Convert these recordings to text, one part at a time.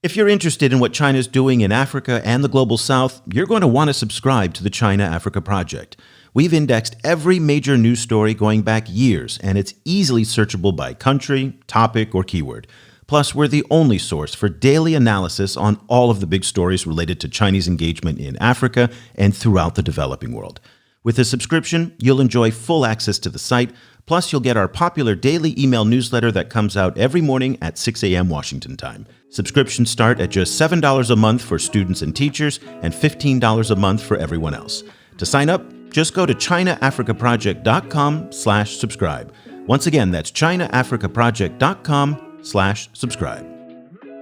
If you're interested in what China's doing in Africa and the Global South, you're going to want to subscribe to the China-Africa Project. We've indexed every major news story going back years, and it's easily searchable by country, topic, or keyword. Plus, we're the only source for daily analysis on all of the big stories related to Chinese engagement in Africa and throughout the developing world. With a subscription, you'll enjoy full access to the site. Plus, you'll get our popular daily email newsletter that comes out every morning at 6 a.m. Washington time. Subscriptions start at just $7 a month for students and teachers and $15 a month for everyone else. To sign up, just go to ChinaAfricaProject.com/subscribe. Once again, that's ChinaAfricaProject.com/subscribe.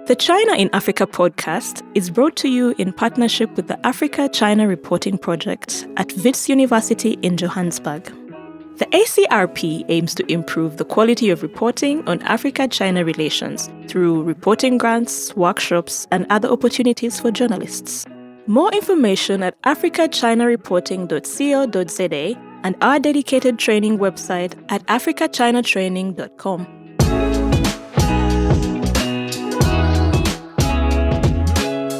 The China in Africa podcast is brought to you in partnership with the Africa-China Reporting Project at Wits University in Johannesburg. The ACRP aims to improve the quality of reporting on Africa-China relations through reporting grants, workshops, and other opportunities for journalists. More information at africachinareporting.co.za and our dedicated training website at africachinatraining.com.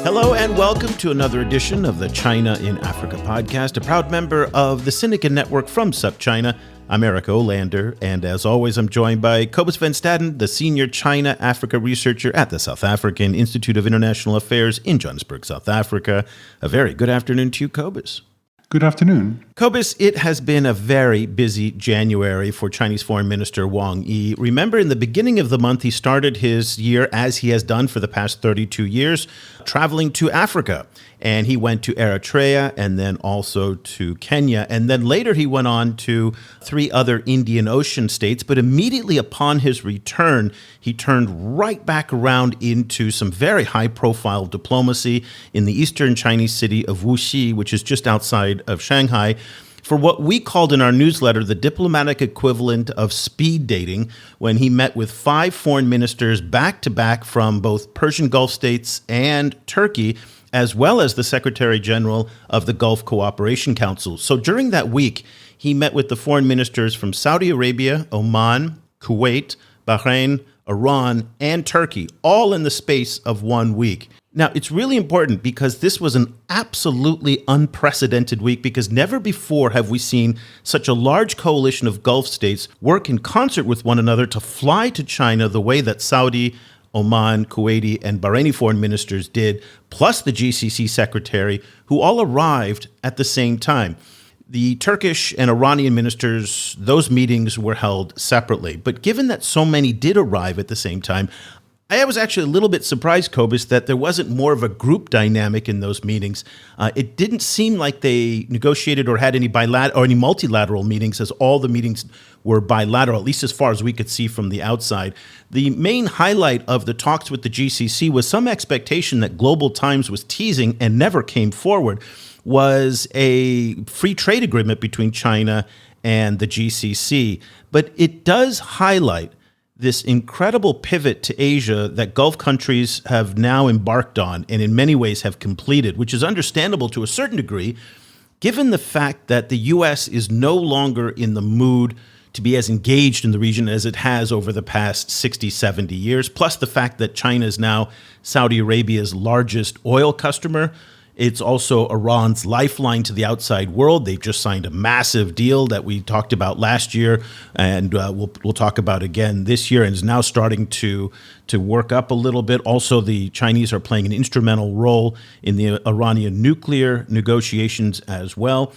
Hello and welcome to another edition of the China in Africa podcast, a proud member of the Syndicate Network from SupChina. I'm Eric Olander, and as always, I'm joined by Cobus van Staden, the senior China-Africa researcher at the South African Institute of International Affairs in Johannesburg, South Africa. A very good afternoon to you, Cobus. Good afternoon. Cobus, it has been a very busy January for Chinese Foreign Minister Wang Yi. Remember, in the beginning of the month, he started his year, as he has done for the past 32 years, traveling to Africa. And he went to Eritrea and then also to Kenya. And then later he went on to 3 other Indian Ocean states. But immediately upon his return, he turned right back around into some very high-profile diplomacy in the eastern Chinese city of Wuxi, which is just outside of Shanghai, for what we called in our newsletter the diplomatic equivalent of speed dating, when he met with 5 foreign ministers back-to-back from both Persian Gulf states and Turkey, as well as the Secretary General of the Gulf Cooperation Council. So during that week, he met with the foreign ministers from Saudi Arabia, Oman, Kuwait, Bahrain, Iran, and Turkey, all in the space of 1 week. Now, it's really important because this was an absolutely unprecedented week, because never before have we seen such a large coalition of Gulf states work in concert with one another to fly to China the way that Saudi, Oman, Kuwaiti, and Bahraini foreign ministers did, plus the GCC secretary, who all arrived at the same time. The Turkish and Iranian ministers, those meetings were held separately. But given that so many did arrive at the same time, I was actually a little bit surprised, Cobus, that there wasn't more of a group dynamic in those meetings. It didn't seem like they negotiated or had any bilateral or any multilateral meetings, as all the meetings were bilateral, at least as far as we could see from the outside. The main highlight of the talks with the GCC was some expectation that Global Times was teasing and never came forward, was a free trade agreement between China and the GCC. But it does highlight this incredible pivot to Asia that Gulf countries have now embarked on and in many ways have completed, which is understandable to a certain degree, given the fact that the U.S. is no longer in the mood to be as engaged in the region as it has over the past 60, 70 years, plus the fact that China is now Saudi Arabia's largest oil customer. It's also Iran's lifeline to the outside world. They've just signed a massive deal that we talked about last year, and we'll talk about again this year, and is now starting to work up a little bit. Also, the Chinese are playing an instrumental role in the Iranian nuclear negotiations as well.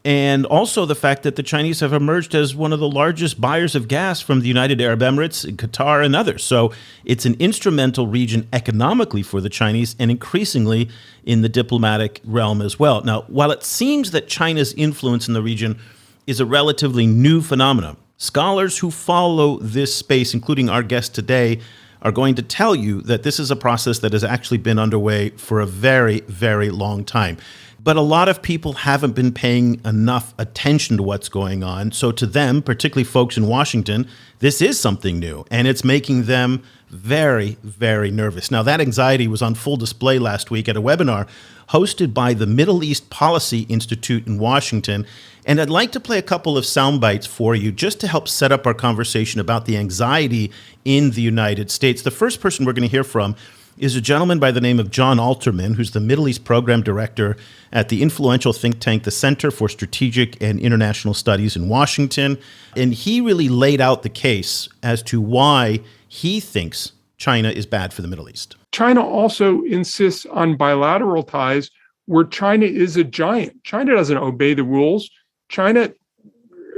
And also the fact that the Chinese have emerged as one of the largest buyers of gas from the United Arab Emirates, Qatar, and others. So it's an instrumental region economically for the Chinese, and increasingly in the diplomatic realm as well. Now, while it seems that China's influence in the region is a relatively new phenomenon, scholars who follow this space, including our guest today, are going to tell you that this is a process that has actually been underway for a very, very long time. But a lot of people haven't been paying enough attention to what's going on. So to them, particularly folks in Washington, this is something new, and it's making them very, very nervous. Now, that anxiety was on full display last week at a webinar hosted by the Middle East Policy Institute in Washington. And I'd like to play a couple of sound bites for you just to help set up our conversation about the anxiety in the United States. The first person we're going to hear from is a gentleman by the name of John Alterman, who's the Middle East Program Director at the influential think tank, the Center for Strategic and International Studies in Washington. And he really laid out the case as to why he thinks China is bad for the Middle East. China also insists on bilateral ties where China is a giant. China doesn't obey the rules. China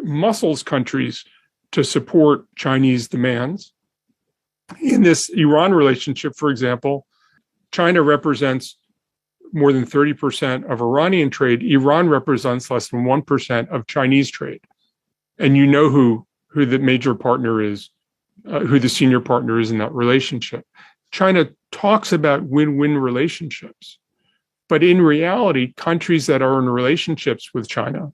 muscles countries to support Chinese demands. In this Iran relationship, for example, China represents more than 30% of Iranian trade. Iran represents less than 1% of Chinese trade. And you know who the major partner is, who the senior partner is in that relationship. China talks about win-win relationships. But in reality, countries that are in relationships with China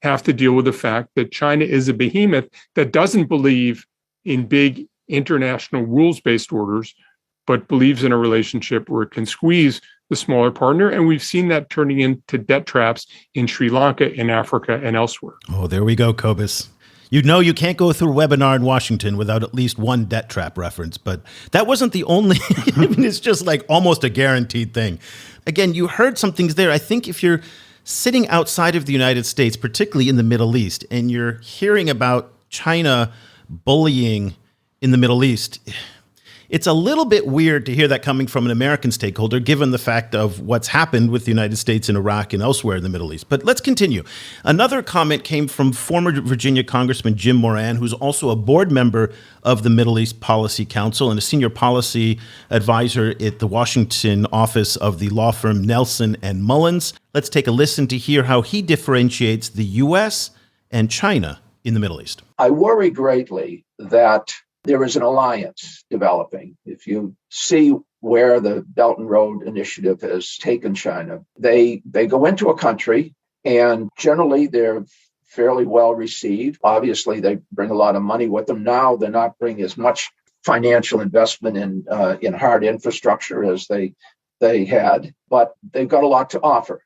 have to deal with the fact that China is a behemoth that doesn't believe in big international rules-based orders, but believes in a relationship where it can squeeze the smaller partner. And we've seen that turning into debt traps in Sri Lanka, in Africa, and elsewhere. Oh, there we go, Cobus. You know you can't go through a webinar in Washington without at least one debt trap reference, but that wasn't the only. I mean, it's just like almost a guaranteed thing. Again, you heard some things there. I think if you're sitting outside of the United States, particularly in the Middle East, and you're hearing about China bullying in the Middle East, it's a little bit weird to hear that coming from an American stakeholder, given the fact of what's happened with the United States in Iraq and elsewhere in the Middle East. But let's continue. Another comment came from former Virginia Congressman Jim Moran, who's also a board member of the Middle East Policy Council and a senior policy advisor at the Washington office of the law firm Nelson and Mullins. Let's take a listen to hear how he differentiates the U.S. and China in the Middle East. I worry greatly that there is an alliance developing. If you see where the Belt and Road Initiative has taken China, they go into a country and generally they're fairly well received. Obviously, they bring a lot of money with them. Now they're not bringing as much financial investment in hard infrastructure as they had, but they've got a lot to offer.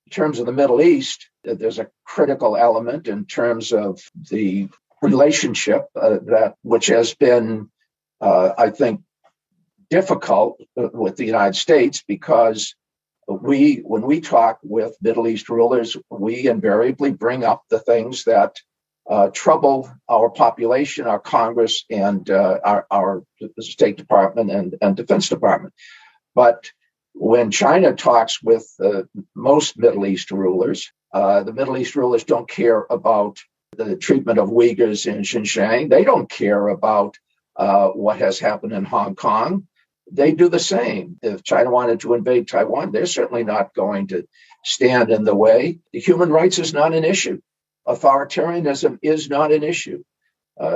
In terms of the Middle East, there's a critical element in terms of the relationship which has been, I think, difficult with the United States because when we talk with Middle East rulers, we invariably bring up the things that trouble our population, our Congress, and our State Department and Defense Department. But when China talks with most Middle East rulers, the Middle East rulers don't care about the treatment of Uyghurs in Xinjiang. They don't care about what has happened in Hong Kong. They do the same. If China wanted to invade Taiwan, they're certainly not going to stand in the way. The human rights is not an issue. Authoritarianism is not an issue.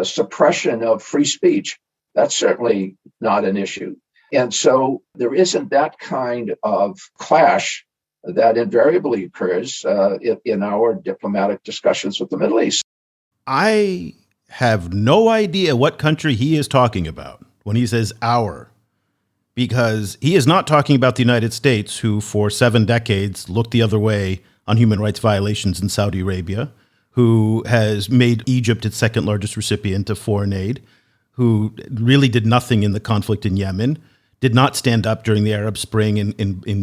Suppression of free speech, that's certainly not an issue. And so there isn't that kind of clash that invariably occurs in our diplomatic discussions with the Middle East. I have no idea what country he is talking about when he says our, because he is not talking about the United States, who for 7 decades looked the other way on human rights violations in Saudi Arabia, who has made Egypt its second largest recipient of foreign aid, who really did nothing in the conflict in Yemen, did not stand up during the Arab Spring in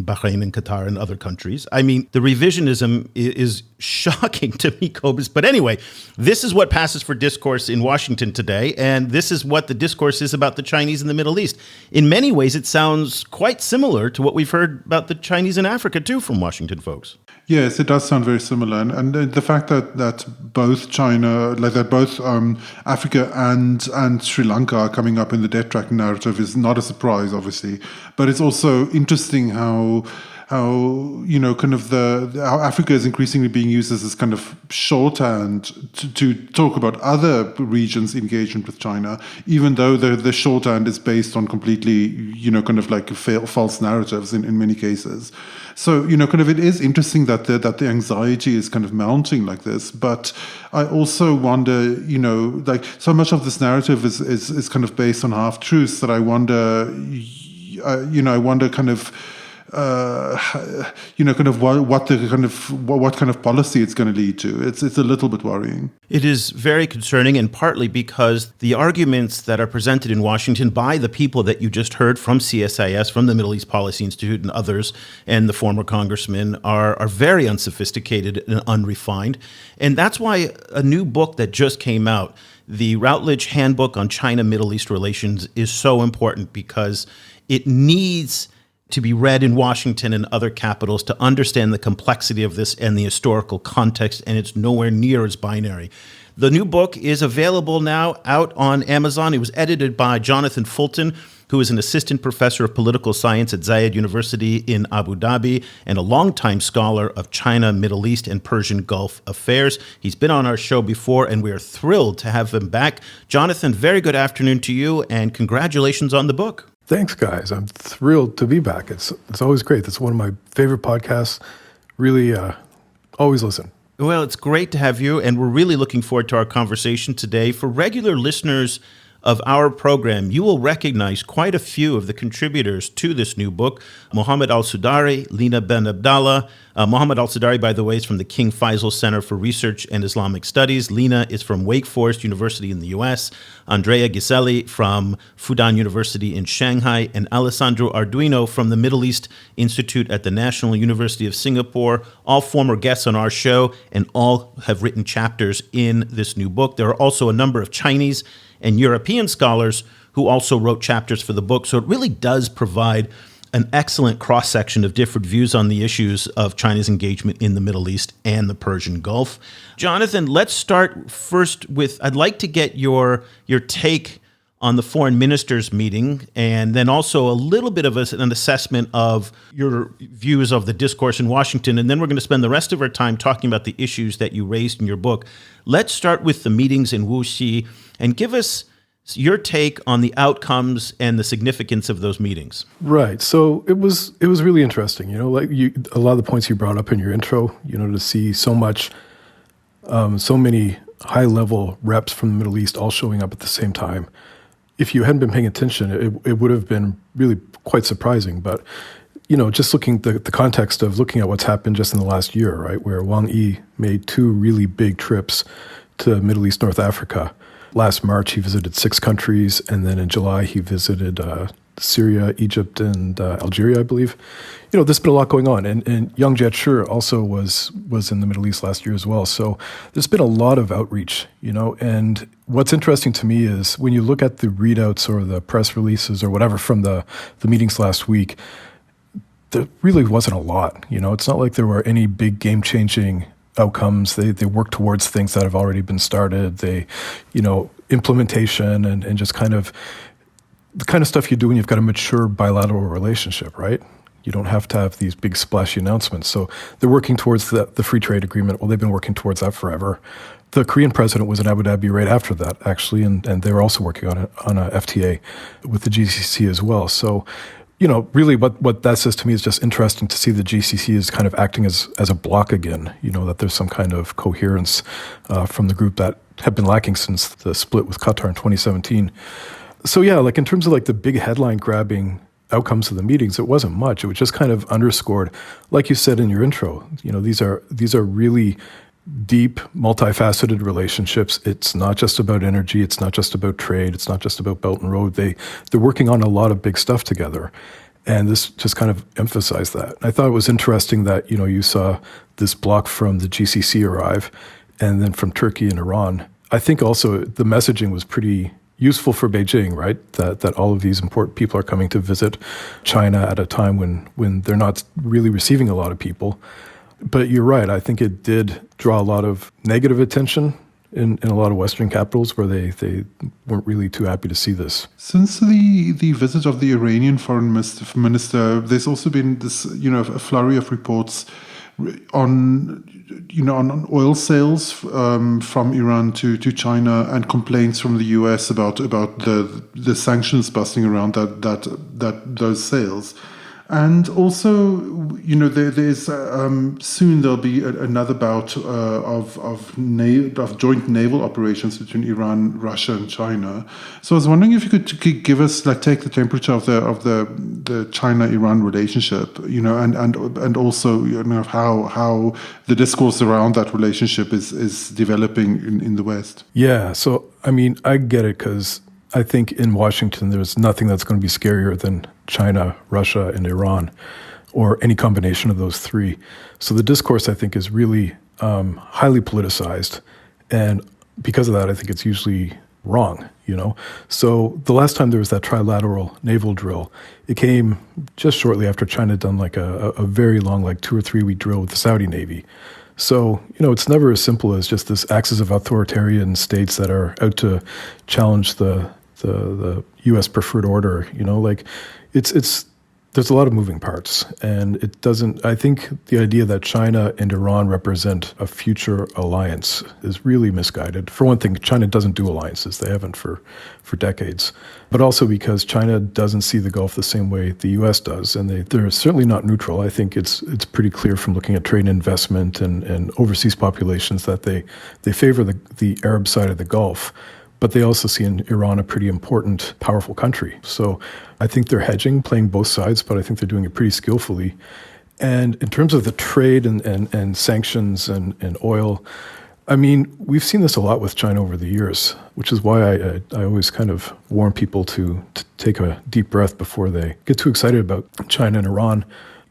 Bahrain and Qatar and other countries. I mean, the revisionism is shocking to me, Cobus. But anyway, this is what passes for discourse in Washington today, and this is what the discourse is about the Chinese in the Middle East. In many ways, it sounds quite similar to what we've heard about the Chinese in Africa, too, from Washington folks. Yes, it does sound very similar. And the fact that both China, like that both Africa and Sri Lanka are coming up in the debt tracking narrative is not a surprise, obviously. But it's also interesting how how Africa is increasingly being used as this kind of shorthand to talk about other regions' engagement with China, even though the shorthand is based on completely, false narratives in many cases. So, it is interesting that the anxiety is kind of mounting like this. But I also wonder, so much of this narrative is kind of based on half-truths that I wonder kind of kind of what kind of policy it's going to lead to. It's a little bit worrying. It is very concerning, and partly because the arguments that are presented in Washington by the people that you just heard from CSIS, from the Middle East Policy Institute and others, and the former congressmen are very unsophisticated and unrefined. And that's why a new book that just came out, the Routledge Handbook on China-Middle East Relations, is so important because it needs to be read in Washington and other capitals to understand the complexity of this and the historical context, and it's nowhere near as binary. The new book is available now out on Amazon. It was edited by Jonathan Fulton, who is an assistant professor of political science at Zayed University in Abu Dhabi and a longtime scholar of China, Middle East, and Persian Gulf affairs. He's been on our show before, and we are thrilled to have him back. Jonathan, very good afternoon to you, and congratulations on the book. Thanks, guys. I'm thrilled to be back. It's always great. It's one of my favorite podcasts. Really, always listen. Well, it's great to have you, and we're really looking forward to our conversation today. For regular listeners of our program, you will recognize quite a few of the contributors to this new book. Mohammed Al-Sudari, Lina Ben Abdallah. Mohammed Al-Sudari, by the way, is from the King Faisal Center for Research and Islamic Studies. Lina is from Wake Forest University in the U.S. Andrea Giselli from Fudan University in Shanghai. And Alessandro Arduino from the Middle East Institute at the National University of Singapore. All former guests on our show, and all have written chapters in this new book. There are also a number of Chinese and European scholars who also wrote chapters for the book. So it really does provide an excellent cross-section of different views on the issues of China's engagement in the Middle East and the Persian Gulf. Jonathan, let's start first with, I'd like to get your take on the foreign ministers meeting, and then also a little bit of an assessment of your views of the discourse in Washington. And then we're going to spend the rest of our time talking about the issues that you raised in your book. Let's start with the meetings in Wuxi and give us your take on the outcomes and the significance of those meetings. Right. So it was really interesting. A lot of the points you brought up in your intro. To see so many high-level reps from the Middle East all showing up at the same time. If you hadn't been paying attention, it would have been really quite surprising. But, just looking at the context of looking at what's happened just in the last year, right, where Wang Yi made 2 really big trips to Middle East, North Africa. Last March, he visited 6 countries, and then in July, he visited Syria, Egypt, and Algeria, I believe. There's been a lot going on. And Yang Jiechi also was in the Middle East last year as well. So there's been a lot of outreach, And what's interesting to me is when you look at the readouts or the press releases or whatever from the meetings last week, there really wasn't a lot. It's not like there were any big game-changing outcomes. They work towards things that have already been started. They, implementation and just kind of the kind of stuff you do when you've got a mature bilateral relationship, right? You don't have to have these big splashy announcements. So they're working towards the free trade agreement. Well, they've been working towards that forever. The Korean president was in Abu Dhabi right after that, actually, and they were also working on a FTA with the GCC as well. So, really what that says to me is just interesting to see the GCC is kind of acting as a block again, that there's some kind of coherence from the group that had been lacking since the split with Qatar in 2017. So yeah, in terms of the big headline grabbing outcomes of the meetings, it wasn't much. It was just kind of underscored, like you said in your intro, these are really deep, multifaceted relationships. It's not just about energy. It's not just about trade. It's not just about Belt and Road. They're working on a lot of big stuff together. And this just kind of emphasized that. I thought it was interesting that, you saw this block from the GCC arrive and then from Turkey and Iran. I think also the messaging was pretty useful for Beijing, right? That all of these important people are coming to visit China at a time when they're not really receiving a lot of people. But you're right. I think it did draw a lot of negative attention in a lot of Western capitals where they weren't really too happy to see this. Since the visit of the Iranian foreign minister, there's also been this, a flurry of reports on oil sales from Iran to China and complaints from the US about the sanctions busting around that those sales. And also, there's soon there'll be another bout of joint naval operations between Iran, Russia, and China. So I was wondering if you could give us, take the temperature of the China-Iran relationship, and also how the discourse around that relationship is developing in the West. Yeah, so I get it because I think in Washington there's nothing that's going to be scarier than China, Russia, and Iran, or any combination of those three. So the discourse, I think, is really highly politicized, and because of that, I think it's usually wrong. So the last time there was that trilateral naval drill, it came just shortly after China had done a very long, 2 or 3 week drill with the Saudi Navy. So, it's never as simple as just this axis of authoritarian states that are out to challenge the U.S. preferred order. There's a lot of moving parts, and I think the idea that China and Iran represent a future alliance is really misguided. For one thing, China doesn't do alliances. They haven't for decades. But also because China doesn't see the Gulf the same way the U.S. does, and they're certainly not neutral. I think it's pretty clear from looking at trade and investment and overseas populations that they favor the Arab side of the Gulf. But they also see in Iran a pretty important, powerful country. So I think they're hedging, playing both sides, but I think they're doing it pretty skillfully. And in terms of the trade and sanctions and oil, we've seen this a lot with China over the years, which is why I always kind of warn people to take a deep breath before they get too excited about China and Iran.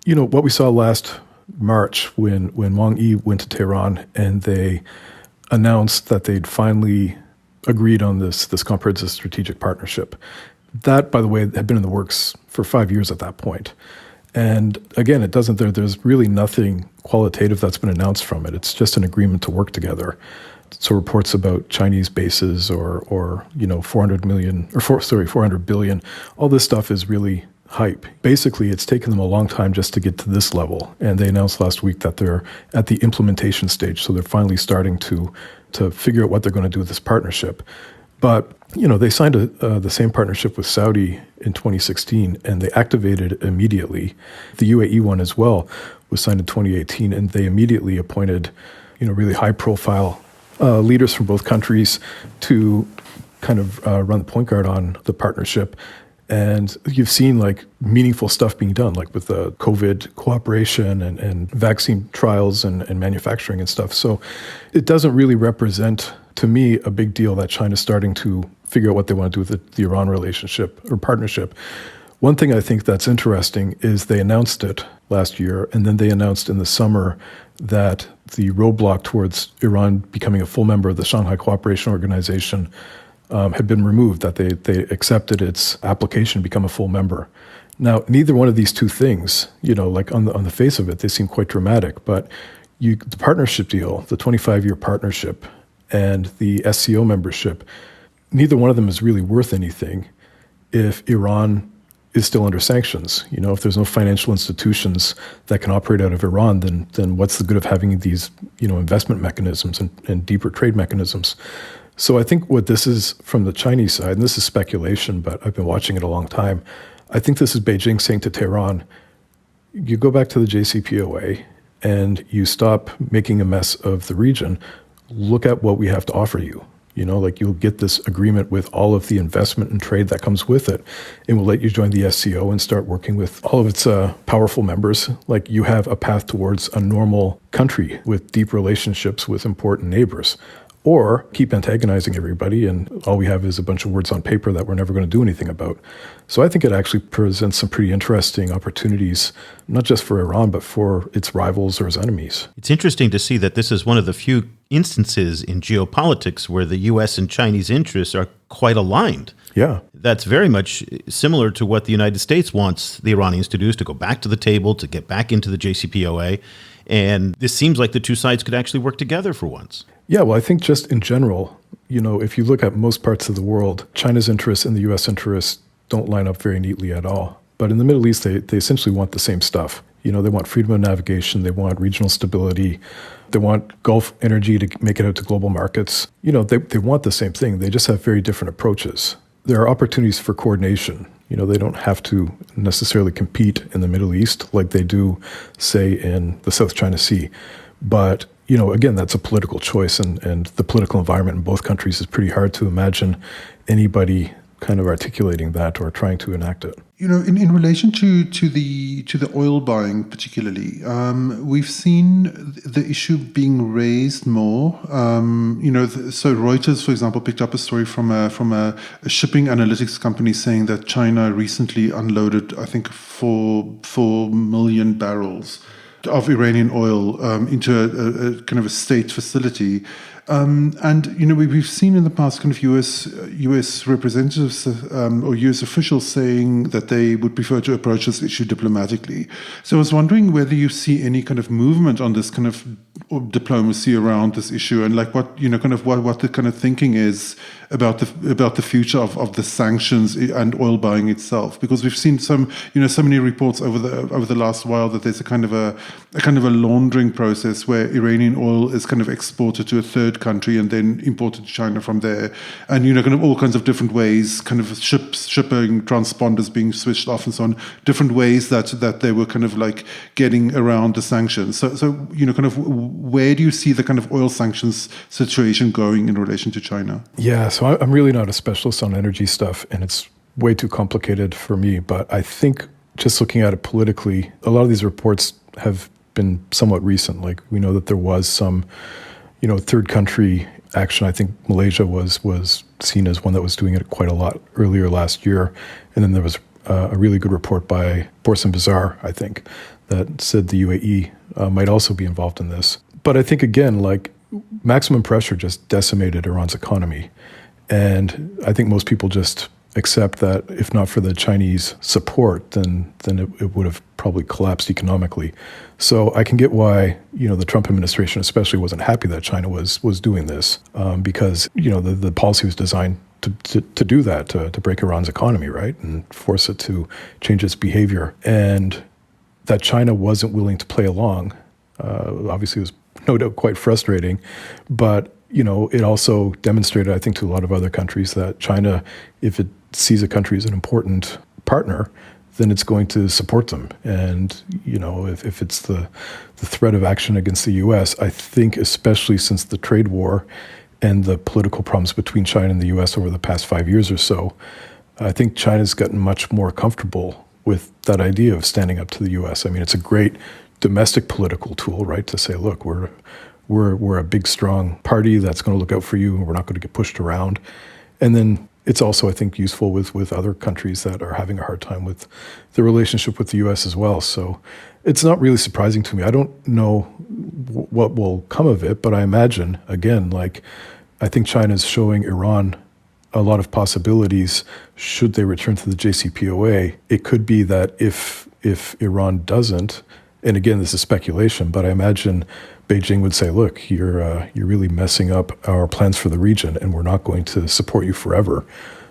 What we saw last March when Wang Yi went to Tehran and they announced that they'd finally agreed on this comprehensive strategic partnership. That, by the way, had been in the works for 5 years at that point. And again, there's really nothing qualitative that's been announced from it. It's just an agreement to work together. So reports about Chinese bases or 400 billion, all this stuff is really hype. Basically, it's taken them a long time just to get to this level. And they announced last week that they're at the implementation stage. So they're finally starting to figure out what they're going to do with this partnership. But, they signed the same partnership with Saudi in 2016, and they activated immediately. The UAE one as well was signed in 2018, and they immediately appointed, really high-profile leaders from both countries to kind of run the point guard on the partnership. And you've seen meaningful stuff being done, with the COVID cooperation and vaccine trials and manufacturing and stuff. So it doesn't really represent, to me, a big deal that China's starting to figure out what they want to do with the Iran relationship or partnership. One thing I think that's interesting is they announced it last year, and then they announced in the summer that the roadblock towards Iran becoming a full member of the Shanghai Cooperation Organization had been removed, that they accepted its application to become a full member. Now, neither one of these two things, on the face of it, they seem quite dramatic, but the partnership deal, the 25-year partnership, and the SCO membership, neither one of them is really worth anything if Iran is still under sanctions. If there's no financial institutions that can operate out of Iran, then what's the good of having these, investment mechanisms and deeper trade mechanisms? So I think what this is from the Chinese side, and this is speculation, but I've been watching it a long time, I think this is Beijing saying to Tehran, you go back to the JCPOA and you stop making a mess of the region. Look at what we have to offer you. You'll get this agreement with all of the investment and trade that comes with it, and we'll let you join the SCO and start working with all of its powerful members. You have a path towards a normal country with deep relationships with important neighbors. Or keep antagonizing everybody, and all we have is a bunch of words on paper that we're never going to do anything about. So I think it actually presents some pretty interesting opportunities, not just for Iran, but for its rivals or its enemies. It's interesting to see that this is one of the few instances in geopolitics where the U.S. and Chinese interests are quite aligned. Yeah. That's very much similar to what the United States wants the Iranians to do, is to go back to the table, to get back into the JCPOA. And this seems like the two sides could actually work together for once. Yeah, well, I think just in general, if you look at most parts of the world, China's interests and the U.S. interests don't line up very neatly at all. But in the Middle East, they essentially want the same stuff. They want freedom of navigation, they want regional stability, they want Gulf energy to make it out to global markets. They want the same thing. They just have very different approaches. there are opportunities for coordination. They don't have to necessarily compete in the Middle East like they do, say, in the South China Sea. But, again, that's a political choice, and the political environment in both countries is pretty hard to imagine anybody kind of articulating that or trying to enact it. In relation to the oil buying particularly, we've seen the issue being raised more. So Reuters, for example, picked up a story from a shipping analytics company saying that China recently unloaded, I think, 4 million barrels of Iranian oil into a kind of a state facility. We've seen in the past kind of U.S. representatives or U.S. officials saying that they would prefer to approach this issue diplomatically. So I was wondering whether you see any kind of movement on this kind of diplomacy around this issue, and like what the kind of thinking is about the future of the sanctions and oil buying itself, because we've seen so many reports over the last while that there's a kind of a laundering process where Iranian oil is kind of exported to a third country and then imported to China from there, and kind of all kinds of different ways, kind of shipping transponders being switched off and so on, different ways that they were kind of like getting around the sanctions. So kind of where do you see the kind of oil sanctions situation going in relation to China? Yeah, so I'm really not a specialist on energy stuff, and it's way too complicated for me. But I think just looking at it politically, a lot of these reports have been somewhat recent. Like, we know that there was some, third country action. I think Malaysia was seen as one that was doing it quite a lot earlier last year. And then there was a really good report by Borsen Bazaar, I think, that said the UAE might also be involved in this. But I think, again, like, maximum pressure just decimated Iran's economy. And I think most people just accept that if not for the Chinese support, then it would have probably collapsed economically. So I can get why, the Trump administration especially wasn't happy that China was doing this, because, the policy was designed to do that, to break Iran's economy, right, and force it to change its behavior. And that China wasn't willing to play along, obviously was no doubt quite frustrating, but it also demonstrated, I think, to a lot of other countries that China, if it sees a country as an important partner, then it's going to support them. And, if it's the threat of action against the U.S., I think especially since the trade war and the political problems between China and the U.S. over the past 5 years or so, I think China's gotten much more comfortable with that idea of standing up to the U.S. I mean, it's a great domestic political tool, right, to say, look, we're a big, strong party that's going to look out for you, and we're not going to get pushed around. And then it's also, I think, useful with other countries that are having a hard time with the relationship with the U.S. as well. So it's not really surprising to me. I don't know what will come of it, but I imagine, again, like, I think China's showing Iran a lot of possibilities should they return to the JCPOA. It could be that if Iran doesn't, and again, this is speculation, but I imagine Beijing would say, look, you're really messing up our plans for the region, and we're not going to support you forever.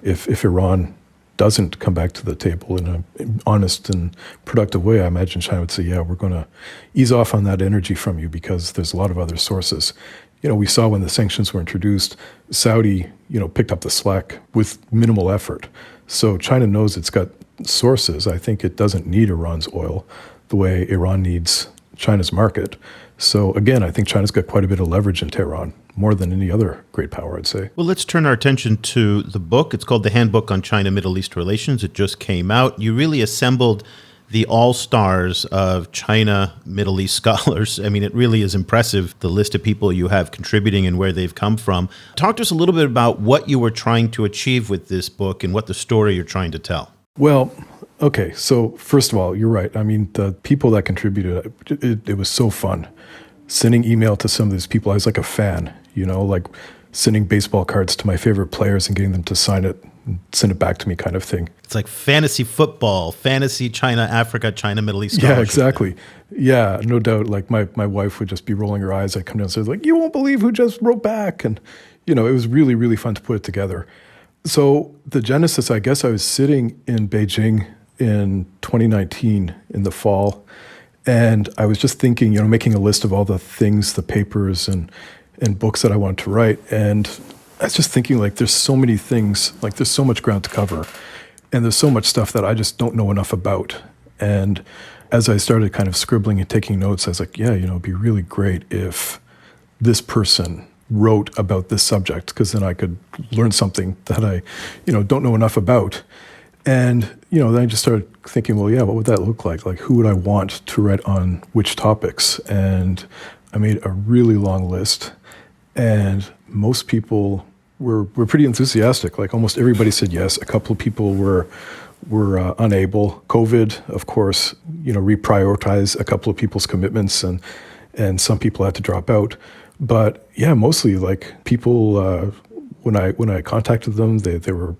If Iran doesn't come back to the table in an honest and productive way, I imagine China would say, yeah, we're going to ease off on that energy from you because there's a lot of other sources. We saw when the sanctions were introduced, Saudi, picked up the slack with minimal effort. So China knows it's got sources. I think it doesn't need Iran's oil the way Iran needs China's market. So again, I think China's got quite a bit of leverage in Tehran, more than any other great power, I'd say. Well, let's turn our attention to the book. It's called The Handbook on China-Middle East Relations. It just came out. You really assembled the all-stars of China-Middle East scholars. I mean, it really is impressive, the list of people you have contributing and where they've come from. Talk to us a little bit about what you were trying to achieve with this book and what the story you're trying to tell. Well, okay, so first of all, you're right. I mean, the people that contributed, it was so fun. Sending email to some of these people, I was like a fan, like sending baseball cards to my favorite players and getting them to sign it and send it back to me kind of thing. It's like fantasy football, fantasy China, Africa, China, Middle East scholarship. Yeah, exactly. Yeah, no doubt. Like my wife would just be rolling her eyes. I'd come down and say, like, you won't believe who just wrote back. And, it was really, really fun to put it together. So the genesis, I guess I was sitting in Beijing in 2019 in the fall, and I was just thinking, making a list of all the things, the papers and books that I wanted to write. And I was just thinking, like, there's so many things, like, there's so much ground to cover, and there's so much stuff that I just don't know enough about. And as I started kind of scribbling and taking notes, I was like, yeah, it'd be really great if this person wrote about this subject, because then I could learn something that I, don't know enough about. And, then I just started thinking, well, yeah, what would that look like? Like, who would I want to write on which topics? And I made a really long list, and most people were pretty enthusiastic. Like, almost everybody said yes. A couple of people were unable. COVID, of course, reprioritized a couple of people's commitments, and some people had to drop out. But yeah, mostly, like, people, when I contacted them, they were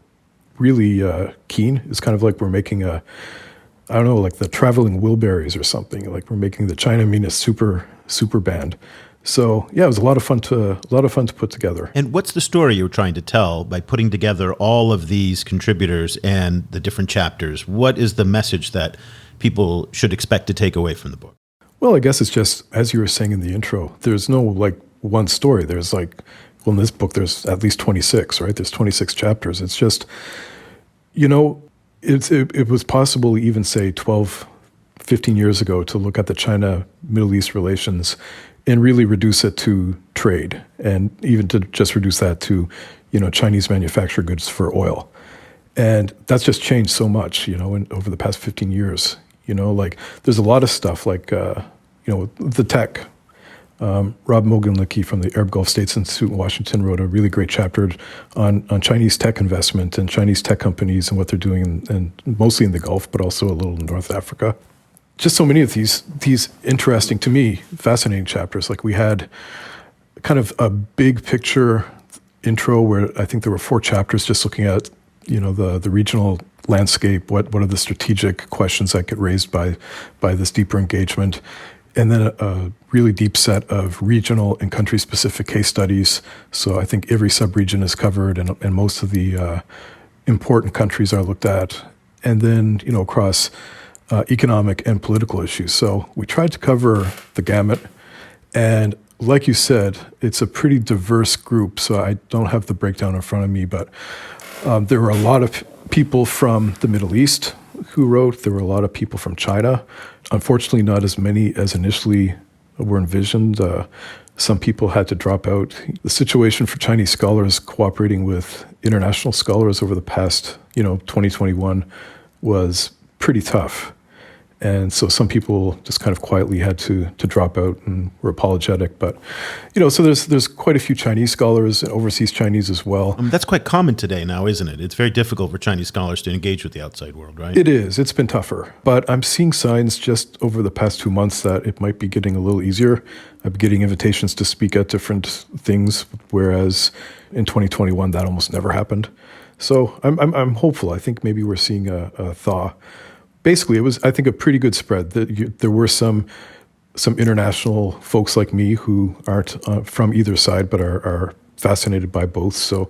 really keen. It's kind of like we're making like the Traveling Wilburys or something. Like, we're making the Sino-Mideast super band. So yeah, it was a lot of fun to put together. And what's the story you were trying to tell by putting together all of these contributors and the different chapters? What is the message that people should expect to take away from the book? Well, I guess it's just, as you were saying in the intro, there's no like one story. There's like, well, in this book, there's at least 26, right? There's 26 chapters. It's just, it was possible even say 12, 15 years ago to look at the China-Middle East relations and really reduce it to trade, and even to just reduce that to, Chinese manufactured goods for oil. And that's just changed so much, over the past 15 years. Like, there's a lot of stuff like, the tech. Rob Mogenlicki from the Arab Gulf States Institute in Washington wrote a really great chapter on Chinese tech investment and Chinese tech companies and what they're doing, and mostly in the Gulf, but also a little in North Africa. Just so many of these interesting, to me, fascinating chapters. Like, we had kind of a big picture intro where I think there were 4 chapters just looking at, the regional landscape, what are the strategic questions that get raised by this deeper engagement, and then a really deep set of regional and country-specific case studies. So I think every sub-region is covered, and most of the important countries are looked at, and then, across economic and political issues. So we tried to cover the gamut. And like you said, it's a pretty diverse group. So I don't have the breakdown in front of me, but there were a lot of people from the Middle East who wrote. There were a lot of people from China. Unfortunately, not as many as initially were envisioned. Some people had to drop out. The situation for Chinese scholars cooperating with international scholars over the past, 2021 was pretty tough. And so some people just kind of quietly had to drop out and were apologetic. But, so there's quite a few Chinese scholars and overseas Chinese as well. That's quite common today now, isn't it? It's very difficult for Chinese scholars to engage with the outside world, right? It is. It's been tougher. But I'm seeing signs just over the past 2 months that it might be getting a little easier. I'm getting invitations to speak at different things, whereas in 2021 that almost never happened. So I'm hopeful. I think maybe we're seeing a thaw. Basically, it was, I think, a pretty good spread. There were some international folks like me who aren't from either side, but are fascinated by both. So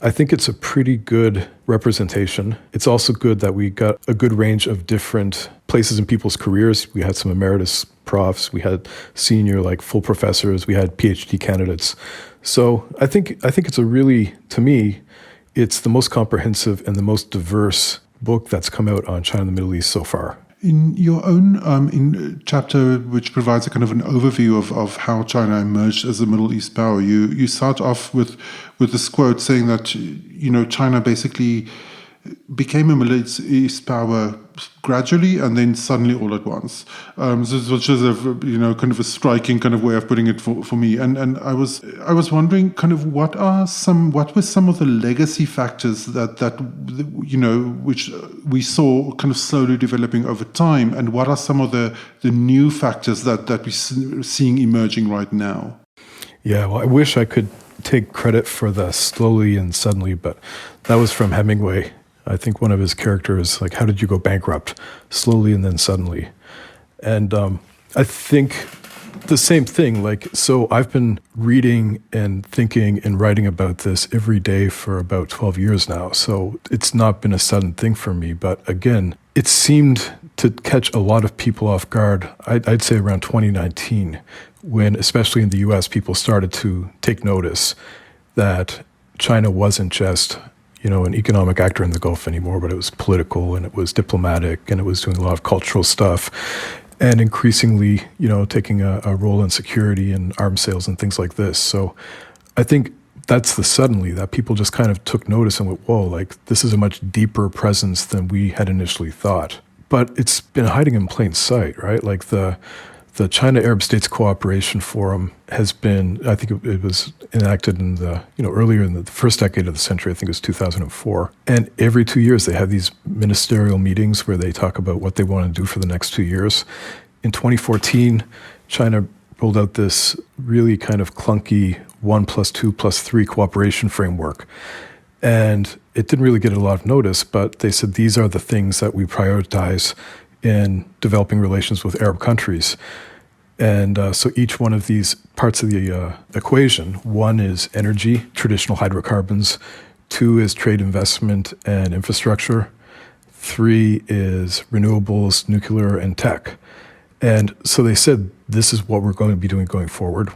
I think it's a pretty good representation. It's also good that we got a good range of different places in people's careers. We had some emeritus profs, we had senior, like, full professors, we had PhD candidates. So I think it's a really, to me, it's the most comprehensive and the most diverse book that's come out on China and the Middle East so far. In your own chapter, which provides a kind of an overview of how China emerged as a Middle East power, you start off with this quote saying that, China basically became a Middle East power gradually and then suddenly all at once. Which is kind of a striking kind of way of putting it for me. And I was wondering kind of what were some of the legacy factors that which we saw kind of slowly developing over time, and what are some of the new factors that we're seeing emerging right now? Yeah, well, I wish I could take credit for the slowly and suddenly, but that was from Hemingway. I think one of his characters, like, how did you go bankrupt? Slowly and then suddenly. And I think the same thing, like, so I've been reading and thinking and writing about this every day for about 12 years now. So it's not been a sudden thing for me. But again, it seemed to catch a lot of people off guard, I'd say around 2019, when, especially in the US, people started to take notice that China wasn't just, an economic actor in the Gulf anymore, but it was political and it was diplomatic and it was doing a lot of cultural stuff and increasingly, taking a role in security and arms sales and things like this. So I think that's the suddenly that people just kind of took notice and went, whoa, like this is a much deeper presence than we had initially thought. But it's been hiding in plain sight, right? Like the China Arab States Cooperation Forum has been, I think it was enacted in earlier in the first decade of the century, I think it was 2004. And every 2 years they have these ministerial meetings where they talk about what they want to do for the next 2 years. In 2014, China rolled out this really kind of clunky 1+2+3 cooperation framework. And it didn't really get a lot of notice, but they said these are the things that we prioritize in developing relations with Arab countries. And so each one of these parts of the equation, one is energy, traditional hydrocarbons, two is trade, investment, and infrastructure, three is renewables, nuclear, and tech. And so they said, this is what we're going to be doing going forward.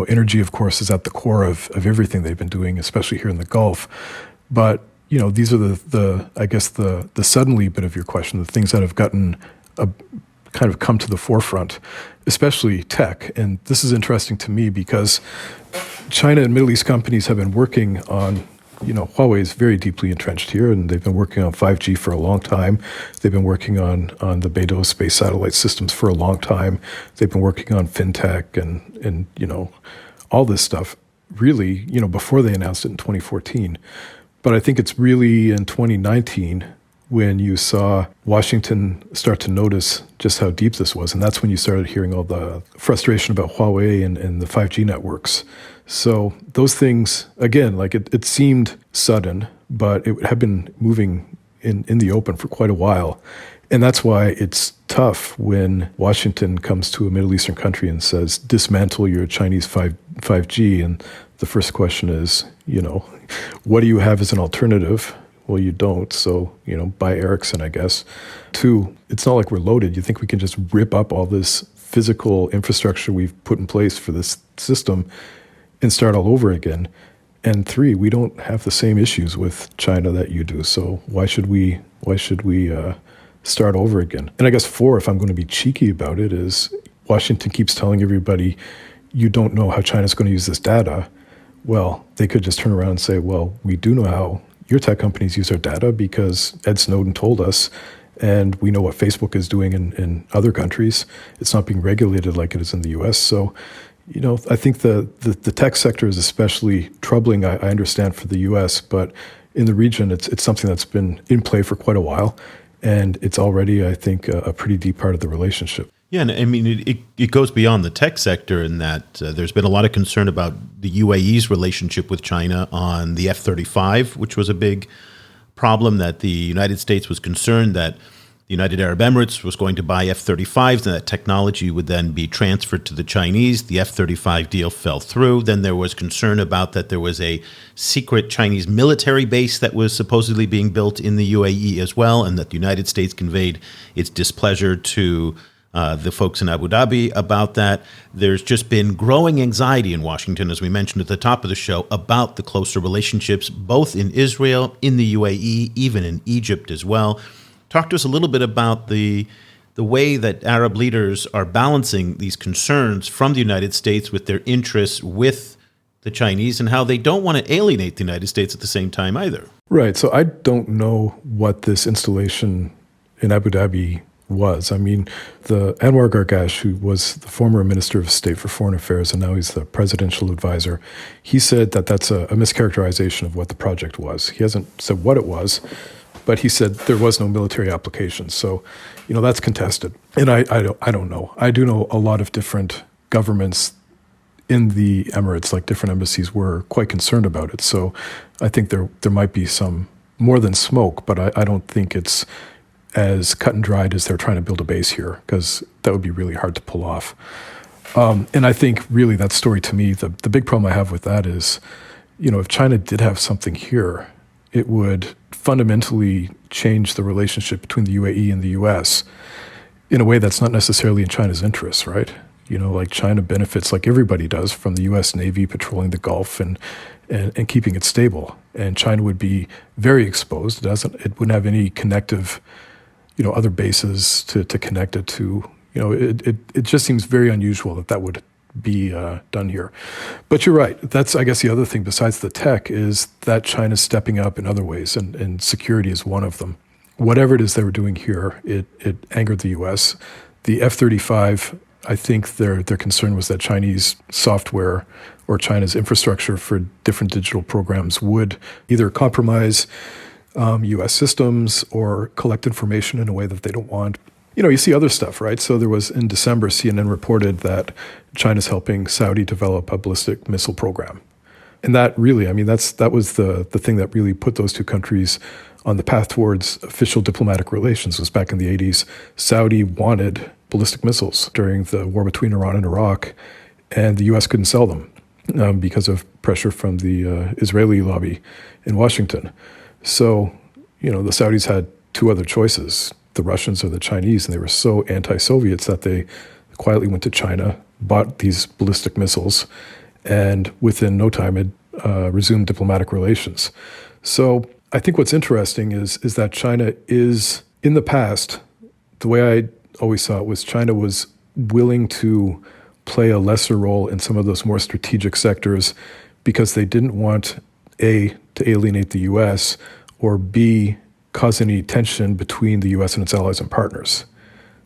Energy, of course, is at the core of everything they've been doing, especially here in the Gulf. But, these are the suddenly bit of your question, the things that have gotten kind of come to the forefront, especially tech. And this is interesting to me because China and Middle East companies have been working on, Huawei is very deeply entrenched here, and they've been working on 5G for a long time. They've been working on the Beidou space satellite systems for a long time. They've been working on fintech and all this stuff really, before they announced it in 2014. But I think it's really in 2019 when you saw Washington start to notice just how deep this was. And that's when you started hearing all the frustration about Huawei and the 5G networks. So those things, again, like it seemed sudden, but it had been moving in the open for quite a while. And that's why it's tough when Washington comes to a Middle Eastern country and says, dismantle your Chinese 5G. And the first question is, what do you have as an alternative? Well, you don't. So, buy Ericsson, I guess. Two, it's not like we're loaded. You think we can just rip up all this physical infrastructure we've put in place for this system and start all over again? And three, we don't have the same issues with China that you do. So why should we start over again? And I guess four, if I'm going to be cheeky about it, is Washington keeps telling everybody, you don't know how China's going to use this data. Well, they could just turn around and say, well, we do know how your tech companies use our data because Ed Snowden told us, and we know what Facebook is doing in other countries. It's not being regulated like it is in the US. So, I think the tech sector is especially troubling, I understand, for the US, but in the region, it's something that's been in play for quite a while. And it's already, I think, a pretty deep part of the relationship. Yeah, and I mean, it goes beyond the tech sector in that there's been a lot of concern about the UAE's relationship with China on the F-35, which was a big problem, that the United States was concerned that the United Arab Emirates was going to buy F-35s and that technology would then be transferred to the Chinese. The F-35 deal fell through. Then there was concern about that there was a secret Chinese military base that was supposedly being built in the UAE as well, and that the United States conveyed its displeasure to the folks in Abu Dhabi about that. There's just been growing anxiety in Washington, as we mentioned at the top of the show, about the closer relationships, both in Israel, in the UAE, even in Egypt as well. Talk to us a little bit about the way that Arab leaders are balancing these concerns from the United States with their interests with the Chinese and how they don't want to alienate the United States at the same time either. Right. So I don't know what this installation in Abu Dhabi was. I mean, the Anwar Gargash, who was the former Minister of State for Foreign Affairs and now he's the presidential advisor, he said that that's a mischaracterization of what the project was. He hasn't said what it was, but he said there was no military application. So, that's contested. And I don't know. I do know a lot of different governments in the Emirates, like different embassies, were quite concerned about it. So I think there might be some more than smoke, but I don't think it's as cut and dried as they're trying to build a base here, because that would be really hard to pull off. And I think really that story to me, the big problem I have with that is, if China did have something here, it would fundamentally change the relationship between the UAE and the US in a way that's not necessarily in China's interests, right? Like China benefits, like everybody does, from the U.S. Navy patrolling the Gulf and keeping it stable. And China would be very exposed. It wouldn't have any connective, other bases to connect it to. It just seems very unusual that would be done here. But you're right. That's, I guess, the other thing besides the tech is that China's stepping up in other ways, and security is one of them. Whatever it is they were doing here, it angered the U.S. The F-35, I think their concern was that Chinese software or China's infrastructure for different digital programs would either compromise U.S. systems or collect information in a way that they don't want. You see other stuff, right? So there was, in December, CNN reported that China's helping Saudi develop a ballistic missile program. And that really, that was the thing that really put those two countries on the path towards official diplomatic relations. Was back in the 80s. Saudi wanted ballistic missiles during the war between Iran and Iraq, and the U.S. couldn't sell them because of pressure from the Israeli lobby in Washington. So, the Saudis had two other choices, the Russians or the Chinese, and they were so anti-Soviets that they quietly went to China, bought these ballistic missiles, and within no time had resumed diplomatic relations. So I think what's interesting is that China is, in the past, the way I always saw it was China was willing to play a lesser role in some of those more strategic sectors because they didn't want, A, to alienate the U.S., or B, cause any tension between the U.S. and its allies and partners.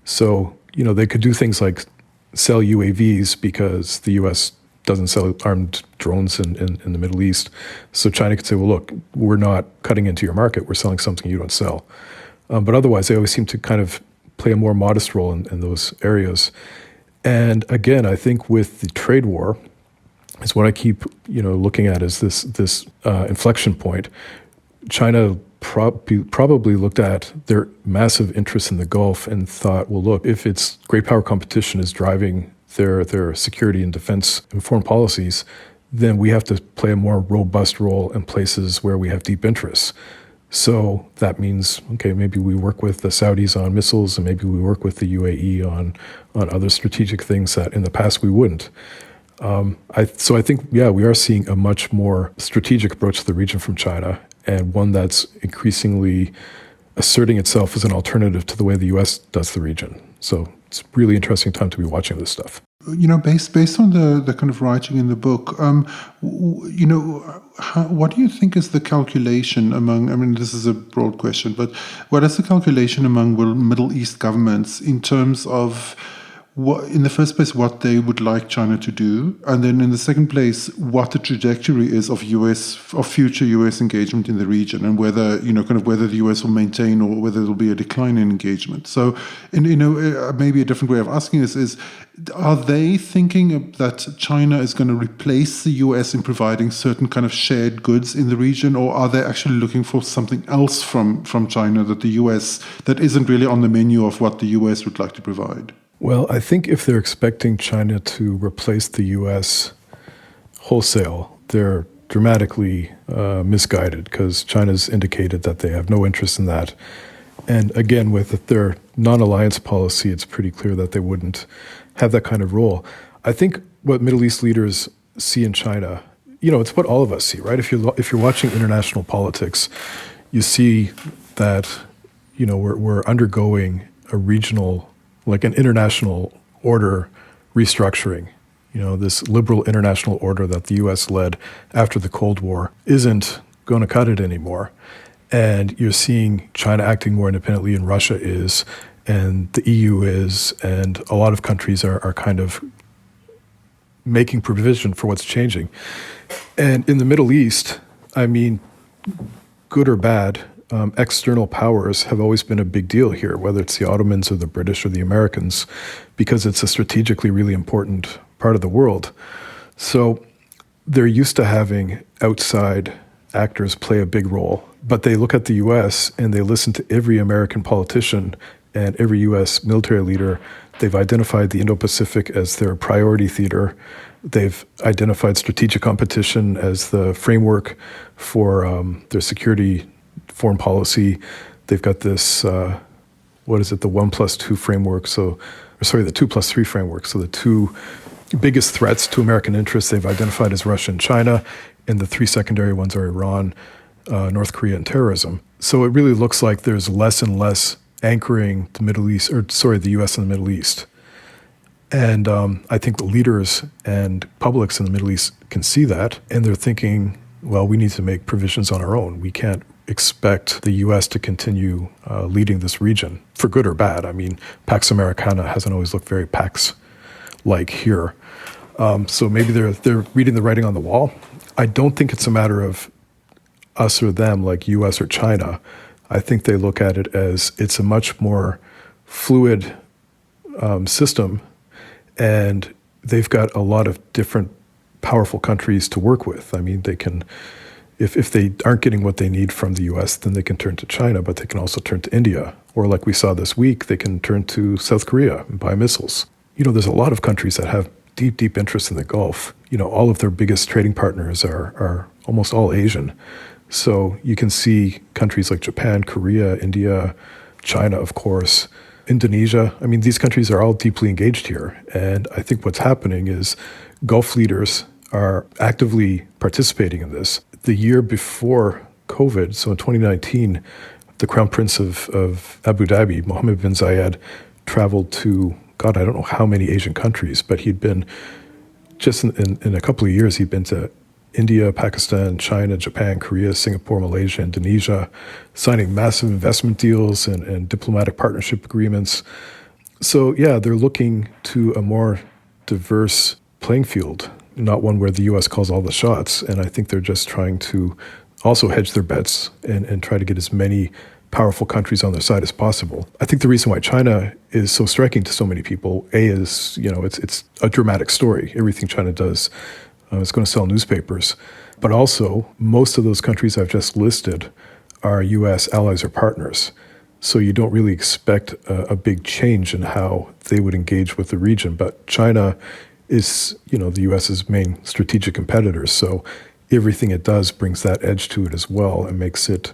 So, they could do things like sell UAVs because the U.S. doesn't sell armed drones in the Middle East. So China could say, well, look, we're not cutting into your market. We're selling something you don't sell. But otherwise, they always seem to kind of play a more modest role in those areas. And again, I think with the trade war, is what I keep, looking at as this inflection point. China probably looked at their massive interest in the Gulf and thought, well, look, if it's great power competition is driving their security and defense and foreign policies, then we have to play a more robust role in places where we have deep interests. So that means, okay, maybe we work with the Saudis on missiles, and maybe we work with the UAE on other strategic things that in the past we wouldn't. So I think, we are seeing a much more strategic approach to the region from China, and one that's increasingly asserting itself as an alternative to the way the U.S. does the region. So it's a really interesting time to be watching this stuff. Based on the kind of writing in the book, what do you think is the calculation among, this is a broad question, but what is the calculation among Middle East governments in terms of, in the first place, what they would like China to do, and then in the second place, what the trajectory is of future U.S. engagement in the region, and whether whether the U.S. will maintain or whether there will be a decline in engagement. So, maybe a different way of asking this is, are they thinking that China is going to replace the U.S. in providing certain kind of shared goods in the region, or are they actually looking for something else from China that the U.S. that isn't really on the menu of what the U.S. would like to provide? Well, I think if they're expecting China to replace the U.S. wholesale, they're dramatically misguided, because China's indicated that they have no interest in that. And again, with their non-alliance policy, it's pretty clear that they wouldn't have that kind of role. I think what Middle East leaders see in China, it's what all of us see, right? If you're watching international politics, you see that, we're undergoing a regional, like an international order restructuring. This liberal international order that the U.S. led after the Cold War isn't going to cut it anymore. And you're seeing China acting more independently, and Russia is, and the EU is, and a lot of countries are kind of making provision for what's changing. And in the Middle East, good or bad, external powers have always been a big deal here, whether it's the Ottomans or the British or the Americans, because it's a strategically really important part of the world. So they're used to having outside actors play a big role, but they look at the U.S. and they listen to every American politician and every U.S. military leader. They've identified the Indo-Pacific as their priority theater. They've identified strategic competition as the framework for their security foreign policy. They've got this, the 1+2 framework. So the 2+3 framework. So the two biggest threats to American interests they've identified as Russia and China, and the three secondary ones are Iran, North Korea, and terrorism. So it really looks like there's less and less anchoring the U.S. in the Middle East. And I think the leaders and publics in the Middle East can see that, and they're thinking, well, we need to make provisions on our own. We can't expect the U.S. to continue leading this region, for good or bad. I mean, Pax Americana hasn't always looked very Pax-like here. So maybe they're reading the writing on the wall. I don't think it's a matter of us or them, like U.S. or China. I think they look at it as it's a much more fluid system, and they've got a lot of different powerful countries to work with. I mean, they can, if they aren't getting what they need from the U.S., then they can turn to China, but they can also turn to India. Or like we saw this week, they can turn to South Korea and buy missiles. There's a lot of countries that have deep, deep interest in the Gulf. All of their biggest trading partners are almost all Asian. So you can see countries like Japan, Korea, India, China, of course, Indonesia. I mean, these countries are all deeply engaged here. And I think what's happening is Gulf leaders are actively participating in this. The year before COVID, so in 2019, the Crown Prince of Abu Dhabi, Mohammed bin Zayed, traveled to, God, I don't know how many Asian countries, but he'd been, just in a couple of years, he'd been to India, Pakistan, China, Japan, Korea, Singapore, Malaysia, Indonesia, signing massive investment deals and diplomatic partnership agreements. So yeah, they're looking to a more diverse playing field, not one where the U.S. calls all the shots. And I think they're just trying to also hedge their bets and try to get as many powerful countries on their side as possible. I think the reason why China is so striking to so many people, is, it's a dramatic story. Everything China does is going to sell newspapers. But also, most of those countries I've just listed are U.S. allies or partners. So you don't really expect a big change in how they would engage with the region. But China is, the U.S.'s main strategic competitor. So everything it does brings that edge to it as well and makes it,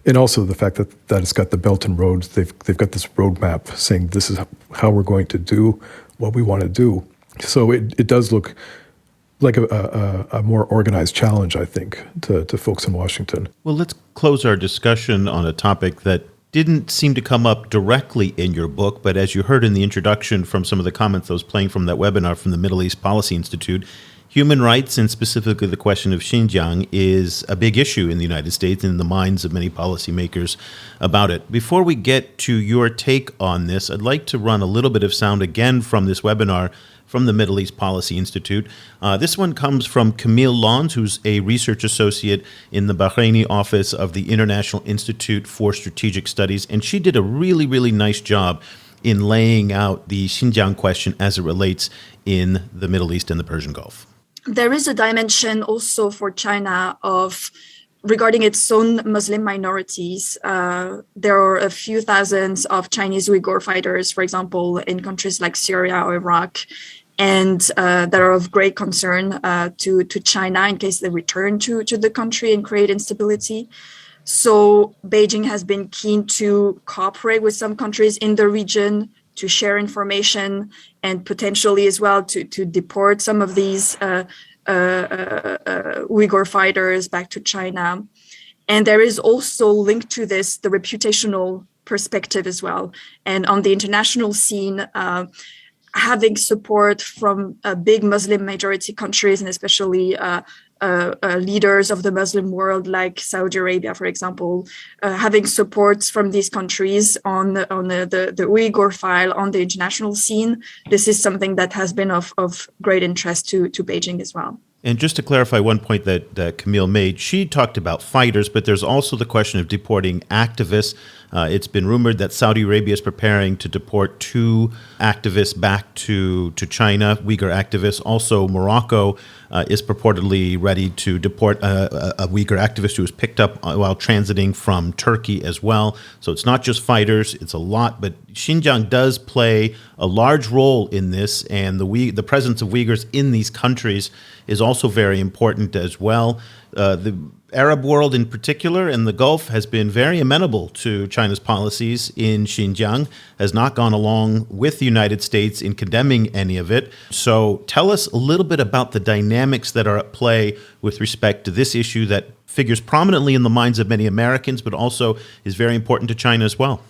and also the fact that it's got the Belt and Road, they've got this roadmap saying this is how we're going to do what we want to do. So it does look like a more organized challenge, I think, to folks in Washington. Well, let's close our discussion on a topic that didn't seem to come up directly in your book, but as you heard in the introduction from some of the comments I was playing from that webinar from the Middle East Policy Institute, human rights, and specifically the question of Xinjiang, is a big issue in the United States and in the minds of many policymakers about it. Before we get to your take on this, I'd like to run a little bit of sound again from this webinar from the Middle East Policy Institute. This one comes from Camille Lons, who's a research associate in the Bahraini office of the International Institute for Strategic Studies, and she did a really, really nice job in laying out the Xinjiang question as it relates in the Middle East and the Persian Gulf. There is a dimension also for China of regarding its own Muslim minorities. There are a few thousands of Chinese Uyghur fighters, for example, in countries like Syria or Iraq, and that are of great concern to China in case they return to the country and create instability. So Beijing has been keen to cooperate with some countries in the region to share information and potentially as well to deport some of these Uyghur fighters back to China. And there is also linked to this the reputational perspective as well. And on the international scene, having support from big Muslim majority countries and especially leaders of the Muslim world like Saudi Arabia, for example, having support from these countries on the Uyghur file on the international scene, this is something that has been of great interest to Beijing as well. And just to clarify one point that Camille made, she talked about fighters, but there's also the question of deporting activists. It's been rumored that Saudi Arabia is preparing to deport 2 activists back to China, Uyghur activists. Also, Morocco is purportedly ready to deport a Uyghur activist who was picked up while transiting from Turkey as well. So it's not just fighters, it's a lot, but Xinjiang does play a large role in this, and the presence of Uyghurs in these countries is also very important as well. Arab world in particular, and the Gulf, has been very amenable to China's policies in Xinjiang, has not gone along with the United States in condemning any of it. So tell us a little bit about the dynamics that are at play with respect to this issue that figures prominently in the minds of many Americans, but also is very important to China as well.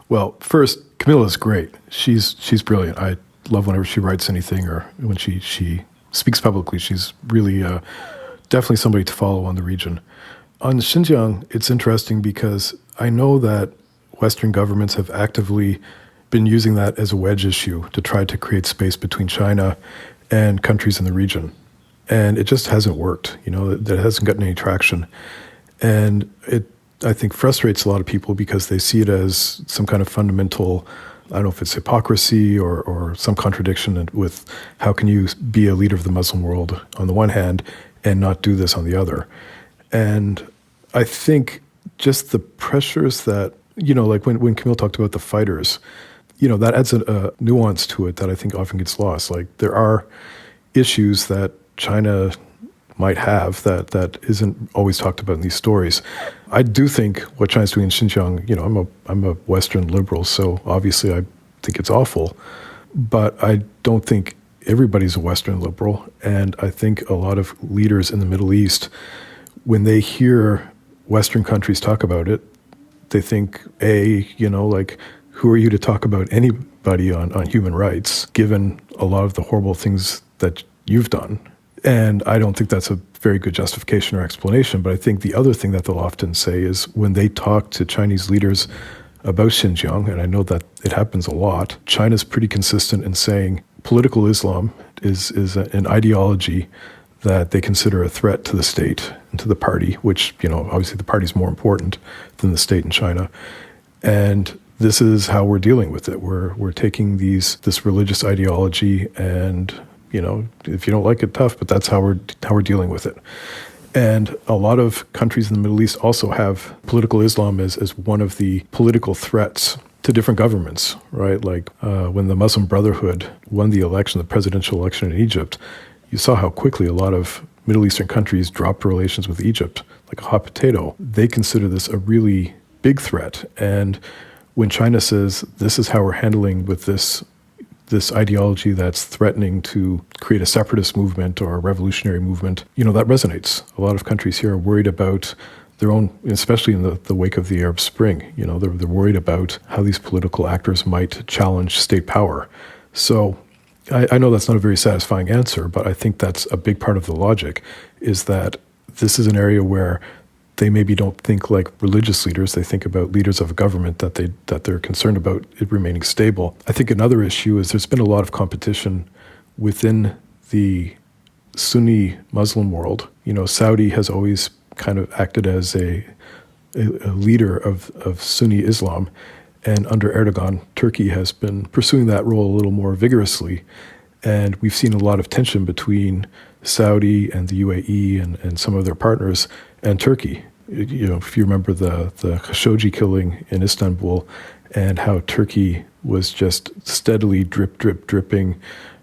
Well, first, Camilla's great. She's brilliant. I love whenever she writes anything or when she speaks publicly. She's really definitely somebody to follow on the region. On Xinjiang, it's interesting because I know that Western governments have actively been using that as a wedge issue to try to create space between China and countries in the region. And it just hasn't worked. That hasn't gotten any traction. And it, I think, frustrates a lot of people because they see it as some kind of fundamental, I don't know if it's hypocrisy or some contradiction with how can you be a leader of the Muslim world on the one hand and not do this on the other. And I think just the pressures that, like when Camille talked about the fighters, that adds a nuance to it that I think often gets lost. Like there are issues that China might have that isn't always talked about in these stories. I do think what China's doing in Xinjiang, I'm a Western liberal, so obviously I think it's awful, but I don't think everybody's a Western liberal. And I think a lot of leaders in the Middle East, when they hear Western countries talk about it, they think, who are you to talk about anybody on human rights, given a lot of the horrible things that you've done? And I don't think that's a very good justification or explanation. But I think the other thing that they'll often say is when they talk to Chinese leaders about Xinjiang, and I know that it happens a lot, China's pretty consistent in saying political Islam is an ideology that they consider a threat to the state and to the party, which, obviously the party's more important than the state in China. And this is how we're dealing with it. We're taking this religious ideology and, if you don't like it, tough, but that's how we're dealing with it. And a lot of countries in the Middle East also have political Islam as one of the political threats to different governments, right? Like when the Muslim Brotherhood won the presidential election in Egypt, you saw how quickly a lot of Middle Eastern countries dropped relations with Egypt like a hot potato. They consider this a really big threat. And when China says, this is how we're handling with this ideology that's threatening to create a separatist movement or a revolutionary movement, that resonates. A lot of countries here are worried about their own, especially in the wake of the Arab Spring. They're worried about how these political actors might challenge state power. So I know that's not a very satisfying answer, but I think that's a big part of the logic, is that this is an area where they maybe don't think like religious leaders. They think about leaders of a government that they're concerned about it remaining stable. I think another issue is there's been a lot of competition within the Sunni Muslim world. Saudi has always kind of acted as a leader of Sunni Islam. And under Erdogan, Turkey has been pursuing that role a little more vigorously. And we've seen a lot of tension between Saudi and the UAE and some of their partners and Turkey. If you remember the Khashoggi killing in Istanbul and how Turkey was just steadily dripping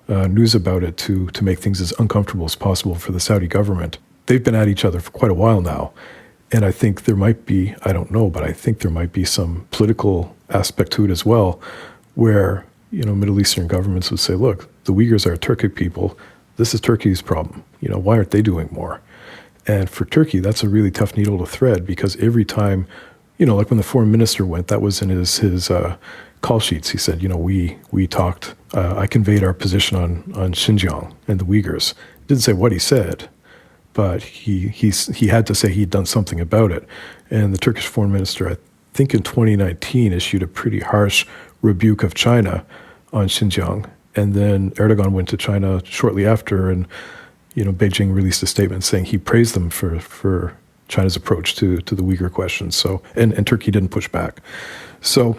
news about it to make things as uncomfortable as possible for the Saudi government. They've been at each other for quite a while now. And I think there might be, I don't know, but I think there might be some political aspect to it as well, where, Middle Eastern governments would say, look, the Uyghurs are a Turkic people. This is Turkey's problem. Why aren't they doing more? And for Turkey, that's a really tough needle to thread, because every time, like when the foreign minister went, that was in his call sheets. He said, we talked, I conveyed our position on Xinjiang and the Uyghurs. Didn't say what he said, but he had to say he'd done something about it. And the Turkish foreign minister, I think in 2019, issued a pretty harsh rebuke of China on Xinjiang. And then Erdogan went to China shortly after, and Beijing released a statement saying he praised them for China's approach to the Uyghur question. So and Turkey didn't push back. So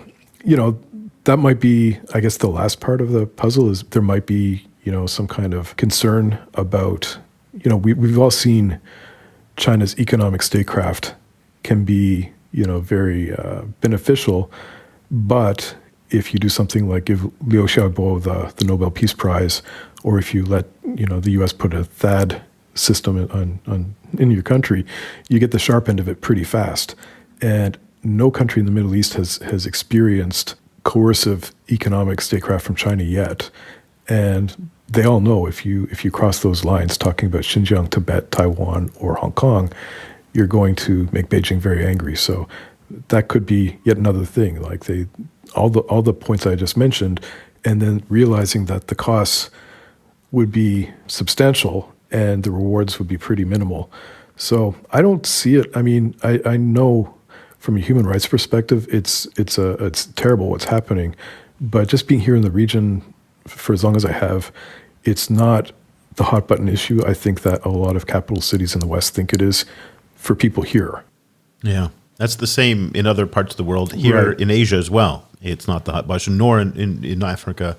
that might be, I guess, the last part of the puzzle is there might be some kind of concern about. We've all seen China's economic statecraft can be, very beneficial, but if you do something like give Liu Xiaobo the Nobel Peace Prize, or if you let, the U.S. put a THAAD system in your country, you get the sharp end of it pretty fast. And no country in the Middle East has experienced coercive economic statecraft from China yet. And they all know if you cross those lines, talking about Xinjiang, Tibet, Taiwan, or Hong Kong, you're going to make Beijing very angry. So that could be yet another thing. Like all the points I just mentioned, and then realizing that the costs would be substantial and the rewards would be pretty minimal. So I don't see it. I mean, I know from a human rights perspective, it's terrible what's happening. But just being here in the region for as long as I have, it's not the hot button issue I think that a lot of capital cities in the West think it is for people here. Yeah, that's the same in other parts of the world, here in Asia as well. It's not the hot button, nor in Africa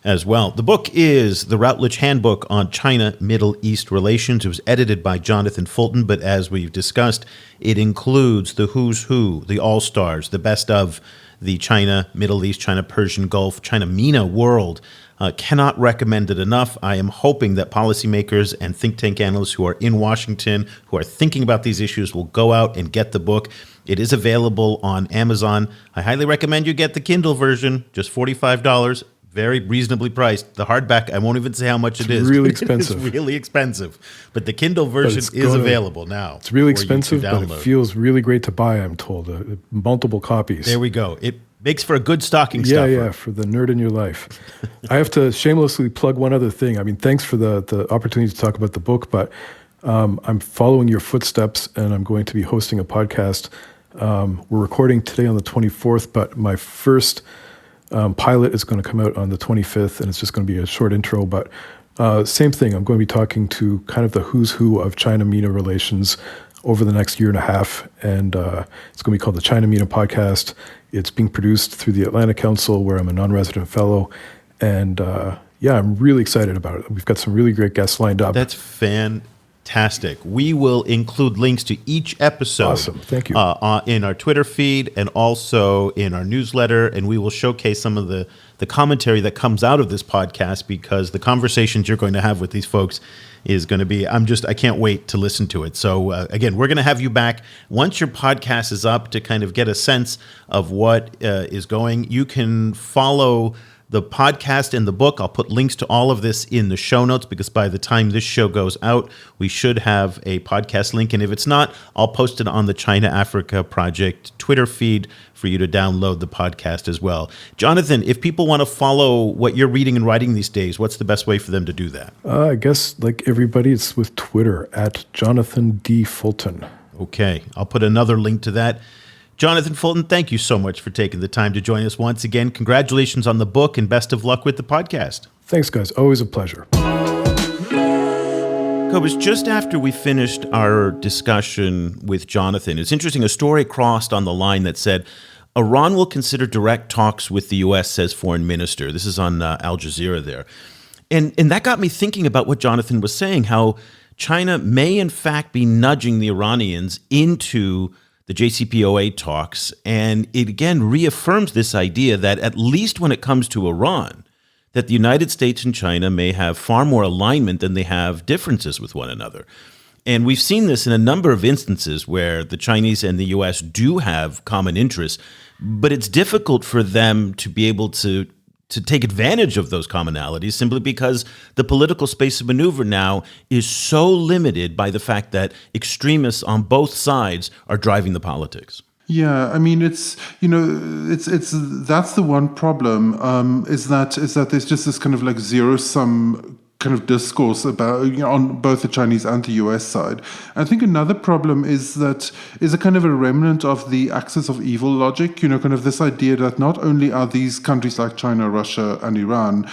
as well. The book is the Routledge Handbook on China-Middle East Relations. It was edited by Jonathan Fulton, but as we've discussed, it includes the who's who, the all-stars, the best of the China, Middle East, China, Persian Gulf, China-MENA world. Cannot recommend it enough. I am hoping that policymakers and think tank analysts who are in Washington, who are thinking about these issues, will go out and get the book. It is available on Amazon. I highly recommend you get the Kindle version, just $45. Very reasonably priced. The hardback, I won't even say how much it is. It's really expensive. It's really expensive. But the Kindle version is available now. It's really expensive, but it feels really great to buy, I'm told. Multiple copies. There we go. It makes for a good stocking stuffer. Yeah, for the nerd in your life. I have to shamelessly plug one other thing. I mean, thanks for the opportunity to talk about the book, but I'm following your footsteps, and I'm going to be hosting a podcast. We're recording today on the 24th, but my first pilot is going to come out on the 25th, and it's just going to be a short intro. But same thing, I'm going to be talking to kind of the who's who of China-MENA relations over the next year and a half, and it's going to be called the China-MENA Podcast. It's being produced through the Atlantic Council, where I'm a non-resident fellow, and I'm really excited about it. We've got some really great guests lined up. That's fantastic. We will include links to each episode. Awesome. Thank you. In our Twitter feed and also in our newsletter, and we will showcase some of the commentary that comes out of this podcast, because the conversations you're going to have with these folks is going to be, I can't wait to listen to it. So again, we're going to have you back once your podcast is up to kind of get a sense of what is going. You can follow the podcast and the book. I'll put links to all of this in the show notes, because by the time this show goes out, we should have a podcast link. And if it's not, I'll post it on the China Africa Project Twitter feed for you to download the podcast as well. Jonathan, if people want to follow what you're reading and writing these days, what's the best way for them to do that? I guess, like everybody, it's with Twitter at Jonathan D. Fulton. Okay, I'll put another link to that. Jonathan Fulton, thank you so much for taking the time to join us once again. Congratulations on the book, and best of luck with the podcast. Thanks, guys. Always a pleasure. Cobus, just after we finished our discussion with Jonathan, it's interesting, a story crossed on the line that said, Iran will consider direct talks with the U.S., says Foreign Minister. This is on Al Jazeera there. And that got me thinking about what Jonathan was saying, how China may in fact be nudging the Iranians into the JCPOA talks. And it again reaffirms this idea that at least when it comes to Iran, that the United States and China may have far more alignment than they have differences with one another. And we've seen this in a number of instances where the Chinese and the U.S. do have common interests, but it's difficult for them to be able to take advantage of those commonalities simply because the political space of maneuver now is so limited by the fact that extremists on both sides are driving the politics. Yeah, I mean, it's that's the one problem, is that there's just this kind of like zero-sum kind of discourse about, on both the Chinese and the US side. I think another problem is a kind of a remnant of the axis of evil logic, kind of this idea that not only are these countries like China, Russia, and Iran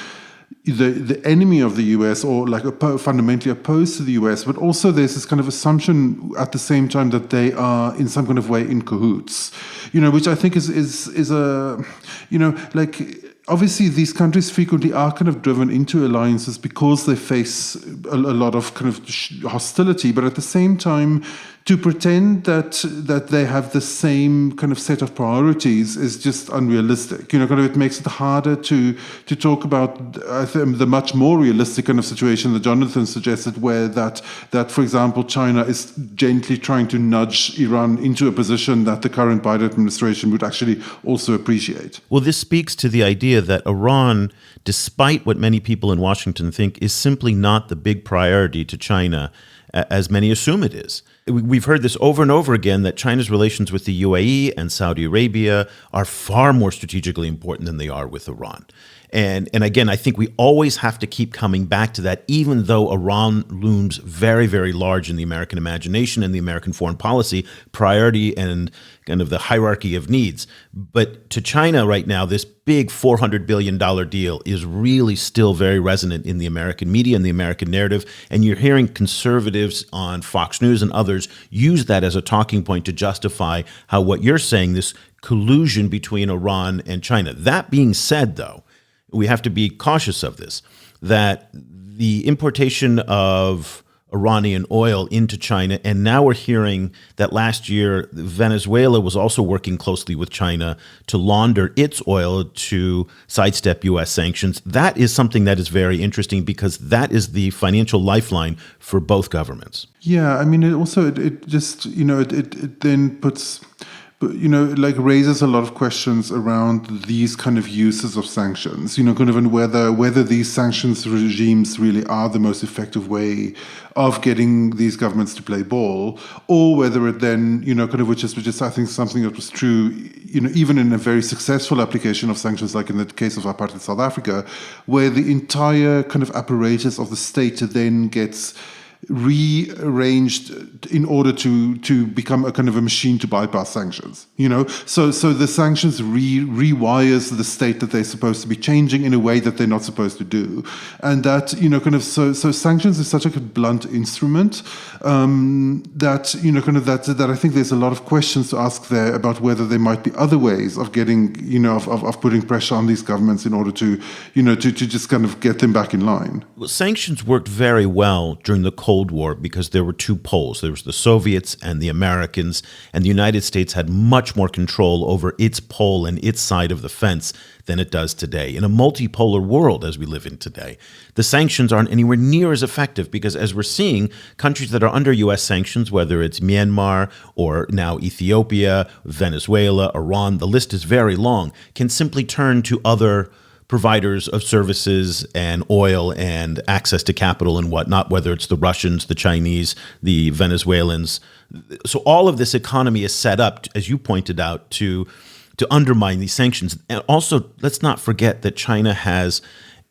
the enemy of the US, or like fundamentally opposed to the US, but also there's this kind of assumption at the same time that they are in some kind of way in cahoots, which I think is a, like, obviously these countries frequently are kind of driven into alliances because they face a lot of kind of hostility, but at the same time, to pretend that they have the same kind of set of priorities is just unrealistic. Kind of it makes it harder to talk about the much more realistic kind of situation that Jonathan suggested, where that for example China is gently trying to nudge Iran into a position that the current Biden administration would actually also appreciate. Well, this speaks to the idea that Iran, despite what many people in Washington think, is simply not the big priority to China, as many assume it is. We've heard this over and over again, that China's relations with the UAE and Saudi Arabia are far more strategically important than they are with Iran. And again, I think we always have to keep coming back to that, even though Iran looms very, very large in the American imagination and the American foreign policy priority and kind of the hierarchy of needs. But to China right now, this big $400 billion deal is really still very resonant in the American media and the American narrative. And you're hearing conservatives on Fox News and others use that as a talking point to justify how what you're saying, this collusion between Iran and China. That being said, though, we have to be cautious of this, that the importation of Iranian oil into China, and now we're hearing that last year Venezuela was also working closely with China to launder its oil to sidestep U.S. sanctions. That is something that is very interesting because that is the financial lifeline for both governments. Yeah, I mean, it just, it then puts, raises a lot of questions around these kind of uses of sanctions, and whether these sanctions regimes really are the most effective way of getting these governments to play ball, or whether it then, which is I think something that was true, even in a very successful application of sanctions, like in the case of apartheid South Africa, where the entire kind of apparatus of the state then gets rearranged in order to become a kind of a machine to bypass sanctions, so the sanctions rewires the state that they're supposed to be changing in a way that they're not supposed to do, and that so sanctions is such a blunt instrument that I think there's a lot of questions to ask there about whether there might be other ways of getting of putting pressure on these governments in order to to just kind of get them back in line. Well, sanctions worked very well during the Cold War because there were two poles. There was the Soviets and the Americans, and the United States had much more control over its pole and its side of the fence than it does today. In a multipolar world as we live in today, the sanctions aren't anywhere near as effective because, as we're seeing, countries that are under U.S. sanctions, whether it's Myanmar or now Ethiopia, Venezuela, Iran, the list is very long, can simply turn to other providers of services and oil and access to capital and whatnot, whether it's the Russians, the Chinese, the Venezuelans. So all of this economy is set up, as you pointed out, to undermine these sanctions. And also, let's not forget that China has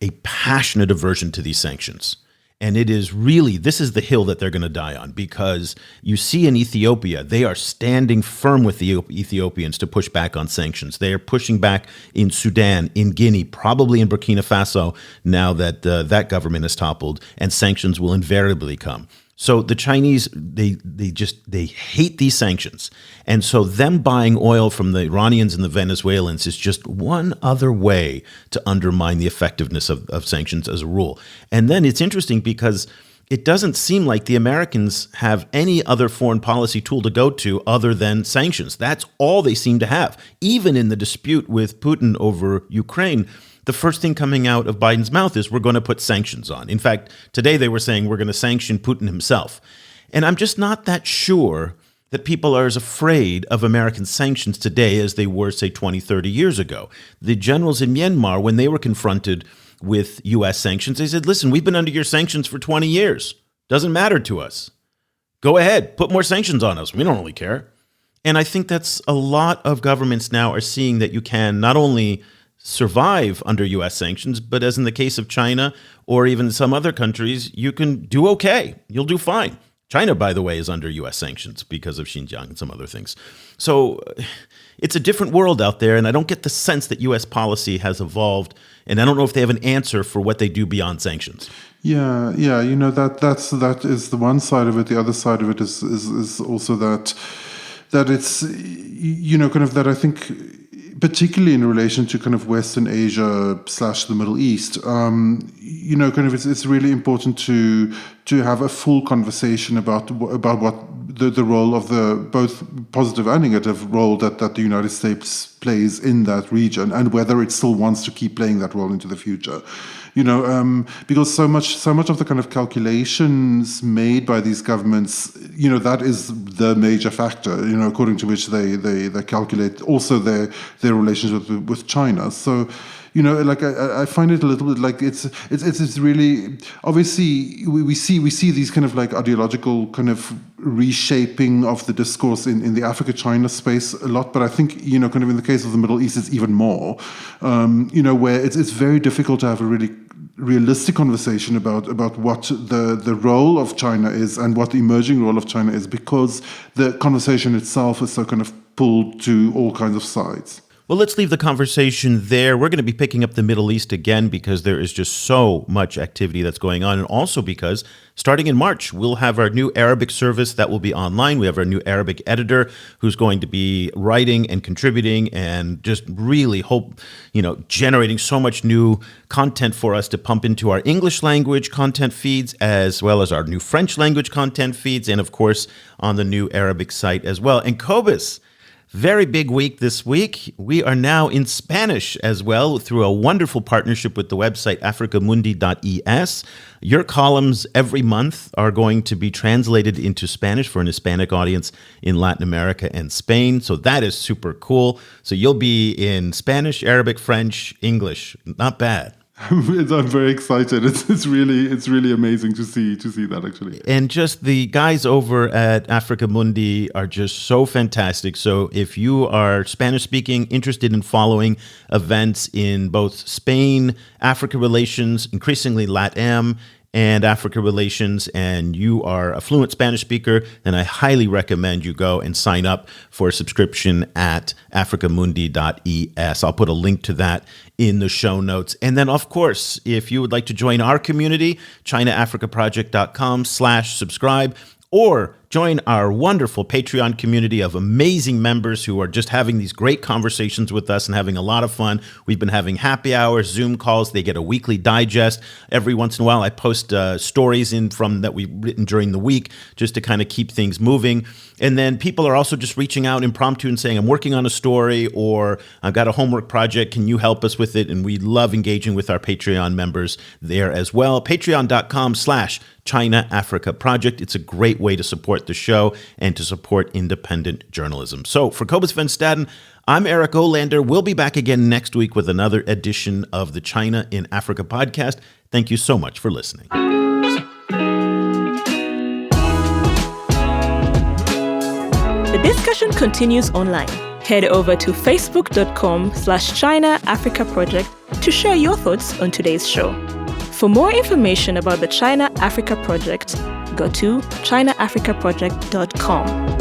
a passionate aversion to these sanctions. And it is really, this is the hill that they're going to die on, because you see in Ethiopia, they are standing firm with the Ethiopians to push back on sanctions. They are pushing back in Sudan, in Guinea, probably in Burkina Faso, now that that government is toppled, and sanctions will invariably come. So the Chinese, they hate these sanctions. And so them buying oil from the Iranians and the Venezuelans is just one other way to undermine the effectiveness of sanctions as a rule. And then it's interesting because it doesn't seem like the Americans have any other foreign policy tool to go to other than sanctions. That's all they seem to have. Even in the dispute with Putin over Ukraine, the first thing coming out of Biden's mouth is we're going to put sanctions on. In fact, today they were saying we're going to sanction Putin himself. And I'm just not that sure that people are as afraid of American sanctions today as they were, say, 20, 30 years ago. The generals in Myanmar, when they were confronted with U.S. sanctions, they said, listen, we've been under your sanctions for 20 years. Doesn't matter to us. Go ahead, put more sanctions on us. We don't really care. And I think that's a lot of governments now are seeing that you can not only survive under U.S. sanctions, but as in the case of China or even some other countries, you can do okay. You'll do fine. China, by the way, is under U.S. sanctions because of Xinjiang and some other things. So it's a different world out there, and I don't get the sense that U.S. policy has evolved, and I don't know if they have an answer for what they do beyond sanctions. Yeah, that is the one side of it. The other side of it is also that it's kind of that I think, particularly in relation to kind of Western Asia / the Middle East, it's really important to have a full conversation about what the role of the both positive and negative role that the United States plays in that region, and whether it still wants to keep playing that role into the future. Because so much of the kind of calculations made by these governments, that is the major factor, according to which they calculate also their relationship with China. So, I find it a little bit like it's really, obviously we see these kind of like ideological kind of reshaping of the discourse in the Africa-China space a lot, but I think, kind of in the case of the Middle East, it's even more, where it's very difficult to have a really realistic conversation about what the role of China is and what the emerging role of China is, because the conversation itself is so kind of pulled to all kinds of sides. Well, let's leave the conversation there. We're going to be picking up the Middle East again because there is just so much activity that's going on. And also because starting in March, we'll have our new Arabic service that will be online. We have our new Arabic editor who's going to be writing and contributing and just really generating so much new content for us to pump into our English language content feeds, as well as our new French language content feeds, and of course on the new Arabic site as well. And Cobus, very big week this week. We are now in Spanish as well through a wonderful partnership with the website africamundi.es. Your columns every month are going to be translated into Spanish for an Hispanic audience in Latin America and Spain. So that is super cool. So you'll be in Spanish, Arabic, French, English. Not bad. I'm very excited. It's really amazing to see that, actually. And just the guys over at Africa Mundi are just so fantastic. So if you are Spanish speaking, interested in following events in both Spain, Africa relations, increasingly LATAM, and Africa relations, and you are a fluent Spanish speaker, then I highly recommend you go and sign up for a subscription at africamundi.es. I'll put a link to that in the show notes. And then, of course, if you would like to join our community, ChinaAfricaProject.com/subscribe, or join our wonderful Patreon community of amazing members who are just having these great conversations with us and having a lot of fun. We've been having happy hours, Zoom calls. They get a weekly digest. Every once in a while, I post stories in from that we've written during the week just to kind of keep things moving. And then people are also just reaching out impromptu and saying, I'm working on a story, or I've got a homework project. Can you help us with it? And we love engaging with our Patreon members there as well. Patreon.com/China Africa Project. It's a great way to support the show and to support independent journalism. So for Cobus Van Staden, I'm Eric Olander. We'll be back again next week with another edition of the China in Africa podcast. Thank you so much for listening. The discussion continues online. Head over to facebook.com/China Africa Project to share your thoughts on today's show. For more information about the China Africa Project, go to ChinaAfricaProject.com.